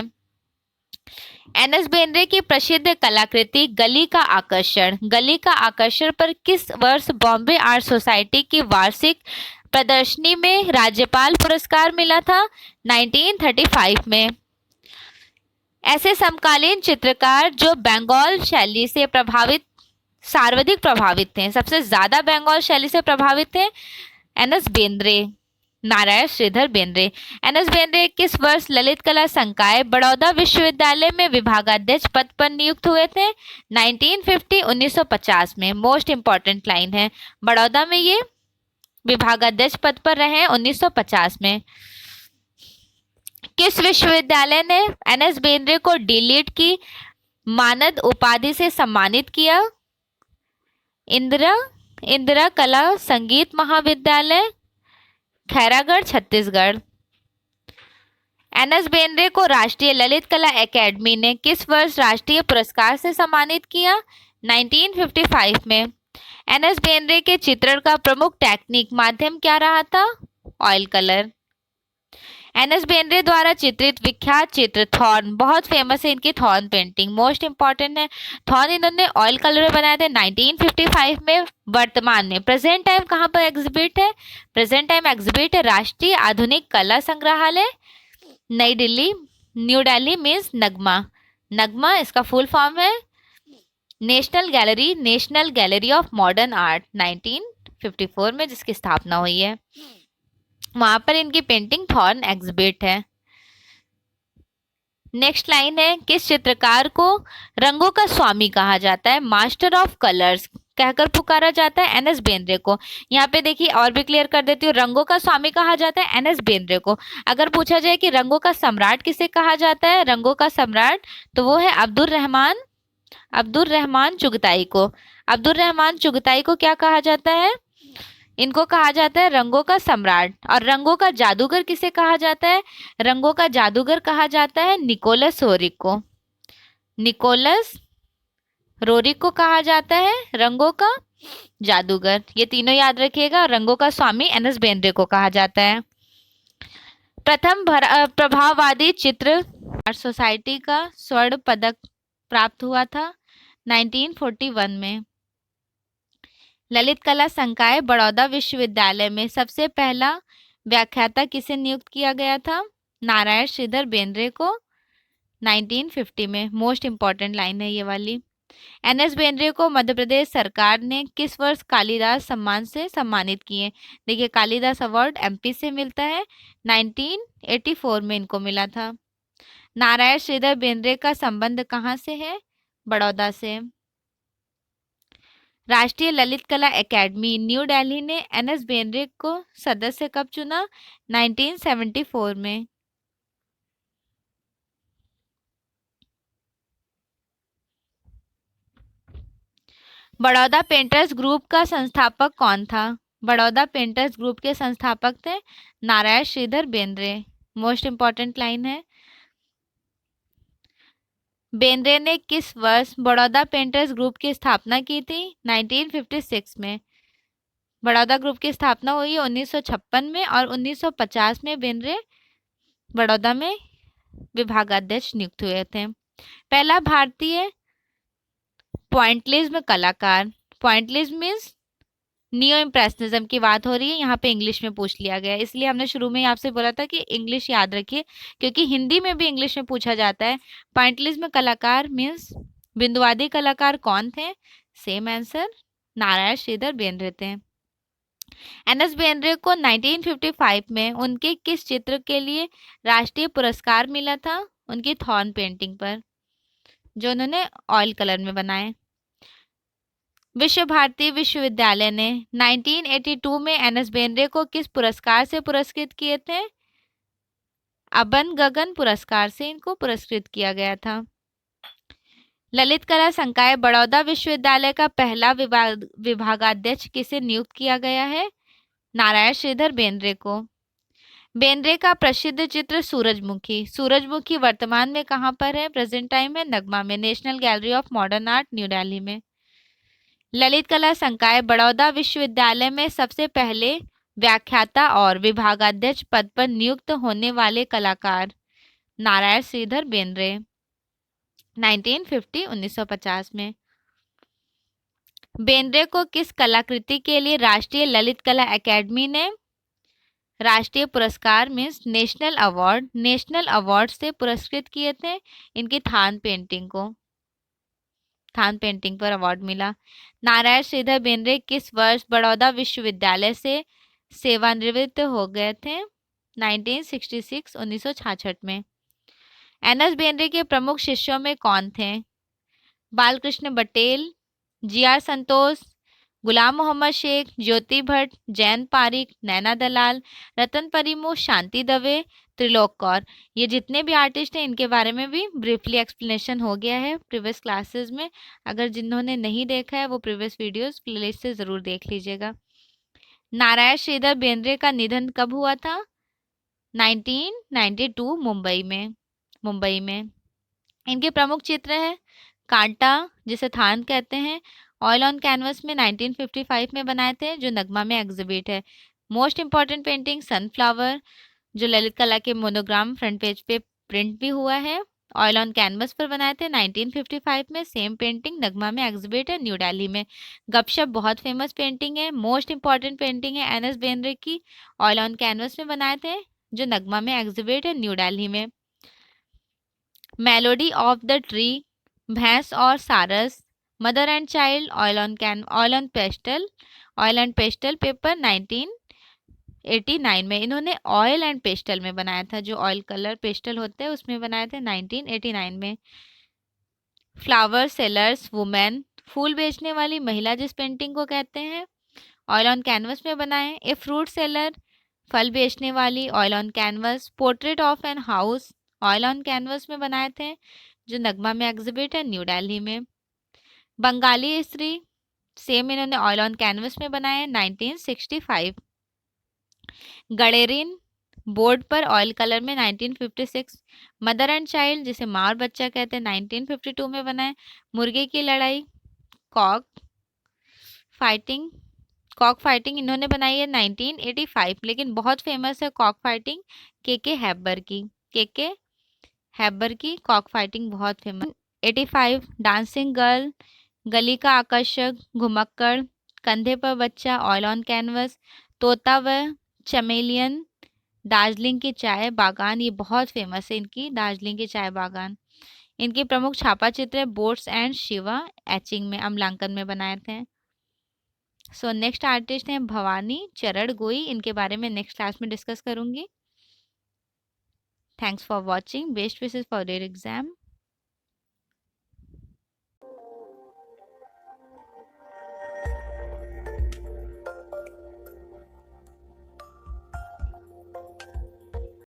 एन एस बेंद्रे की प्रसिद्ध कलाकृति गली का आकर्षण, गली का आकर्षण पर किस वर्ष बॉम्बे आर्ट सोसाइटी की वार्षिक प्रदर्शनी में राज्यपाल पुरस्कार मिला था? 1935 में। ऐसे समकालीन चित्रकार जो बंगाल शैली से प्रभावित, सर्वाधिक प्रभावित थे, सबसे ज्यादा बंगाल शैली से प्रभावित थे N S Bendre, Narayan Shridhar Bendre. N S Bendre किस वर्ष ललित कला संकाय बड़ौदा विश्वविद्यालय में विभागाध्यक्ष पद पर नियुक्त हुए थे? 1950, 1950 में। मोस्ट इंपॉर्टेंट लाइन है, बड़ौदा में ये विभागाध्यक्ष पद पर रहे 1950 में। किस विश्वविद्यालय ने एन एस बेंद्रे को डीलिट की मानद उपाधि से सम्मानित किया? इंदिरा कला संगीत महाविद्यालय, खैरागढ़, छत्तीसगढ़। एन एस बेंद्रे को राष्ट्रीय ललित कला एकेडमी ने किस वर्ष राष्ट्रीय पुरस्कार से सम्मानित किया? 1955 में। एन एस बेंद्रे के चित्रण का प्रमुख टेक्निक माध्यम क्या रहा था? Oil colour. N S Bendre द्वारा चित्रित विख्यात चित्र थॉर्न, बहुत फेमस है इनकी थॉर्न पेंटिंग, मोस्ट इंपॉर्टेंट है। थॉर्न इन्होंने ऑयल कलर में बनाए थे 1955 में। वर्तमान में प्रेजेंट टाइम कहाँ पर एग्जिबिट है? प्रेजेंट टाइम एग्जिबिट है राष्ट्रीय आधुनिक कला संग्रहालय, नई दिल्ली, न्यू दिल्ली मीन्स नगमा। नगमा इसका फुल फॉर्म है national gallery of modern art, 1954 में जिसकी स्थापना हुई है। वहां पर इनकी पेंटिंग थॉर्न एग्जिबिट है। नेक्स्ट लाइन है, किस चित्रकार को रंगों का स्वामी कहा जाता है? मास्टर ऑफ कलर्स कहकर पुकारा जाता है एन एस बेंद्रे को। यहाँ पे देखिए और भी क्लियर कर देती हूँ, रंगों का स्वामी कहा जाता है एन एस बेंद्रे को। अगर पूछा जाए कि रंगों का सम्राट किसे कहा जाता है, रंगों का सम्राट, तो वो है अब्दुल रहमान चुगताई को। अब्दुल रहमान चुगताई को क्या कहा जाता है? इनको कहा जाता है रंगों का सम्राट। और रंगों का जादूगर किसे कहा जाता है? रंगों का जादूगर कहा जाता है निकोलस रोरिक को। निकोलस रोरिक को कहा जाता है रंगों का जादूगर। ये तीनों याद रखिएगा। रंगों का स्वामी एन एस बेंद्रे को कहा जाता है। प्रथम प्रभाववादी चित्र आर्ट सोसाइटी का स्वर्ण पदक प्राप्त हुआ था 1941 में। ललित कला संकाय बड़ौदा विश्वविद्यालय में सबसे पहला व्याख्याता किसे नियुक्त किया गया था? नारायण श्रीधर बेंद्रे को 1950 में। मोस्ट इंपॉर्टेंट लाइन है ये वाली। एन एस बेंद्रे को मध्य प्रदेश सरकार ने किस वर्ष कालिदास सम्मान से सम्मानित किए? देखिए कालिदास अवार्ड एमपी से मिलता है, 1984 में इनको मिला था। नारायण श्रीधर बेंद्रे का संबंध कहाँ से है? बड़ौदा से। राष्ट्रीय ललित कला एकेडमी न्यू दिल्ली ने एन एस बेंद्रे को सदस्य कब चुना? 1974 में। बड़ौदा पेंटर्स ग्रुप का संस्थापक कौन था? बड़ौदा पेंटर्स ग्रुप के संस्थापक थे Narayan Shridhar Bendre. Most important line है। बेंद्रे ने किस वर्ष बड़ौदा पेंटर्स ग्रुप की स्थापना की थी? 1956 में। बड़ौदा ग्रुप की स्थापना हुई 1956 में और 1950 में बेंद्रे बड़ौदा में विभागाध्यक्ष नियुक्त हुए थे। पहला भारतीय पॉइंटलिज्म कलाकार, पॉइंटलिज्म मीन्स नियो इम्प्रेशनिज्म की बात हो रही है, यहाँ पे इंग्लिश में पूछ लिया गया, इसलिए हमने शुरू में ही आपसे बोला था कि इंग्लिश याद रखिए क्योंकि हिंदी में भी इंग्लिश में पूछा जाता है। पॉइंटलिज्म कलाकार मीन्स बिंदुवादी कलाकार कौन थे? सेम आंसर, नारायण श्रीधर बेंद्रे थे। एन एस बेंद्रे को 1955 में उनके किस चित्र के लिए राष्ट्रीय पुरस्कार मिला था? उनकी थॉर्न पेंटिंग पर, जो उन्होंने ऑयल कलर में बनाए। विश्व भारती विश्वविद्यालय ने 1982 में एन एस बेंद्रे को किस पुरस्कार से पुरस्कृत किए थे? अबन गगन पुरस्कार से इनको पुरस्कृत किया गया था। ललित कला संकाय बड़ौदा विश्वविद्यालय का पहला विभागाध्यक्ष किसे नियुक्त किया गया है? नारायण श्रीधर बेंद्रे को। बेंद्रे का प्रसिद्ध चित्र सूरजमुखी। सूरजमुखी वर्तमान में कहाँ पर है? प्रेजेंट टाइम में नगमा में, national gallery of modern art, new Delhi में। ललित कला संकाय बड़ौदा विश्वविद्यालय में सबसे पहले व्याख्याता और विभागाध्यक्ष पद पर नियुक्त होने वाले कलाकार नारायण श्रीधर बेंद्रे, 1950 में। बेंद्रे को किस कलाकृति के लिए राष्ट्रीय ललित कला अकादमी ने राष्ट्रीय पुरस्कार मीन्स नेशनल अवार्ड से पुरस्कृत किए थे? इनकी थान पेंटिंग पर अवार्ड मिला। नारायण श्रीधर बेंद्रे किस वर्ष बड़ौदा विश्वविद्यालय से सेवानिवृत्त हो गए थे? 1966 में। एन.एस. बेंद्रे के प्रमुख शिष्यों में कौन थे? बालकृष्ण बटेल, जी.आर. संतोष, गुलाम मोहम्मद शेख, ज्योति भट्ट, जयंत पारिक, नैना दलाल, रतन परिमो, शांति दवे, त्रिलोक कौर। ये जितने भी आर्टिस्ट हैं इनके बारे में भी ब्रीफली एक्सप्लेनेशन हो गया है प्रीवियस क्लासेस में। अगर जिन्होंने नहीं देखा है वो प्रीवियस वीडियोस प्लेलिस्ट से ज़रूर देख लीजिएगा। नारायण श्रीधर बेंद्रे का निधन कब हुआ था? 1992 मुंबई में। इनके प्रमुख चित्र हैं कांटा, जिसे थान कहते हैं, ऑयल ऑन कैनवस में 1955 में बनाए थे, जो नगमा में एग्जिबिट है। मोस्ट इंपॉर्टेंट पेंटिंग सनफ्लावर, जो ललित कला के मोनोग्राम फ्रंट पेज पे प्रिंट भी हुआ है, ऑयल ऑन कैनवस पर बनाए थे 1955 में। सेम पेंटिंग नगमा में एग्जिबिट है न्यू दिल्ली में। गपशप बहुत फेमस पेंटिंग है, मोस्ट इंपॉर्टेंट पेंटिंग है एन.एस. बेंद्रे की, ऑयल ऑन कैनवस में बनाए थे, जो नगमा में एग्जिबिट है न्यू दिल्ली में। मेलोडी ऑफ द ट्री, भैंस और सारस, mother and child, oil and pastel paper 1989 में। इन्होंने ऑयल एंड पेस्टल में बनाया था, जो ऑयल कलर पेस्टल होते हैं उसमें बनाए थे 1989 में। फ्लावर सेलर्स वुमेन, फूल बेचने वाली महिला जिस पेंटिंग को कहते हैं, ऑयल ऑन कैनवस में बनाए। ए फ्रूट सेलर, फल बेचने वाली, oil on canvas. Portrait of an house, oil on canvas में बनाए थे, जो नगमा में एग्जिबिट है न्यू दिल्ली में। बंगाली स्त्री, सेम इन्होंने ऑयल ऑन कैनवस में बनाए 1965। गडेरिन, बोर्ड पर ऑयल कलर में 1956। मदर एंड चाइल्ड, जिसे माँ और बच्चा कहते हैं, 1952 में बनाए। मुर्गे की लड़ाई, कॉक फाइटिंग इन्होंने बनाई है 1985, लेकिन बहुत फेमस है कॉक फाइटिंग के हैबर की कॉक फाइटिंग बहुत फेमस। 85 डांसिंग गर्ल, गली का आकर्षक, घुमक्कड़, कंधे पर बच्चा, ऑयल ऑन कैनवस। तोता व चमेलियन, दार्जिलिंग की चाय बागान, ये बहुत फेमस है इनकी दार्जिलिंग की चाय बागान। इनके प्रमुख छापा चित्र है बोट्स एंड शिवा, एचिंग में अम्लांकन में बनाए थे। सो नेक्स्ट आर्टिस्ट हैं भवानी चरण गोई, इनके बारे में नेक्स्ट क्लास में डिस्कस करूंगी। Thanks for watching, best wishes for your exam.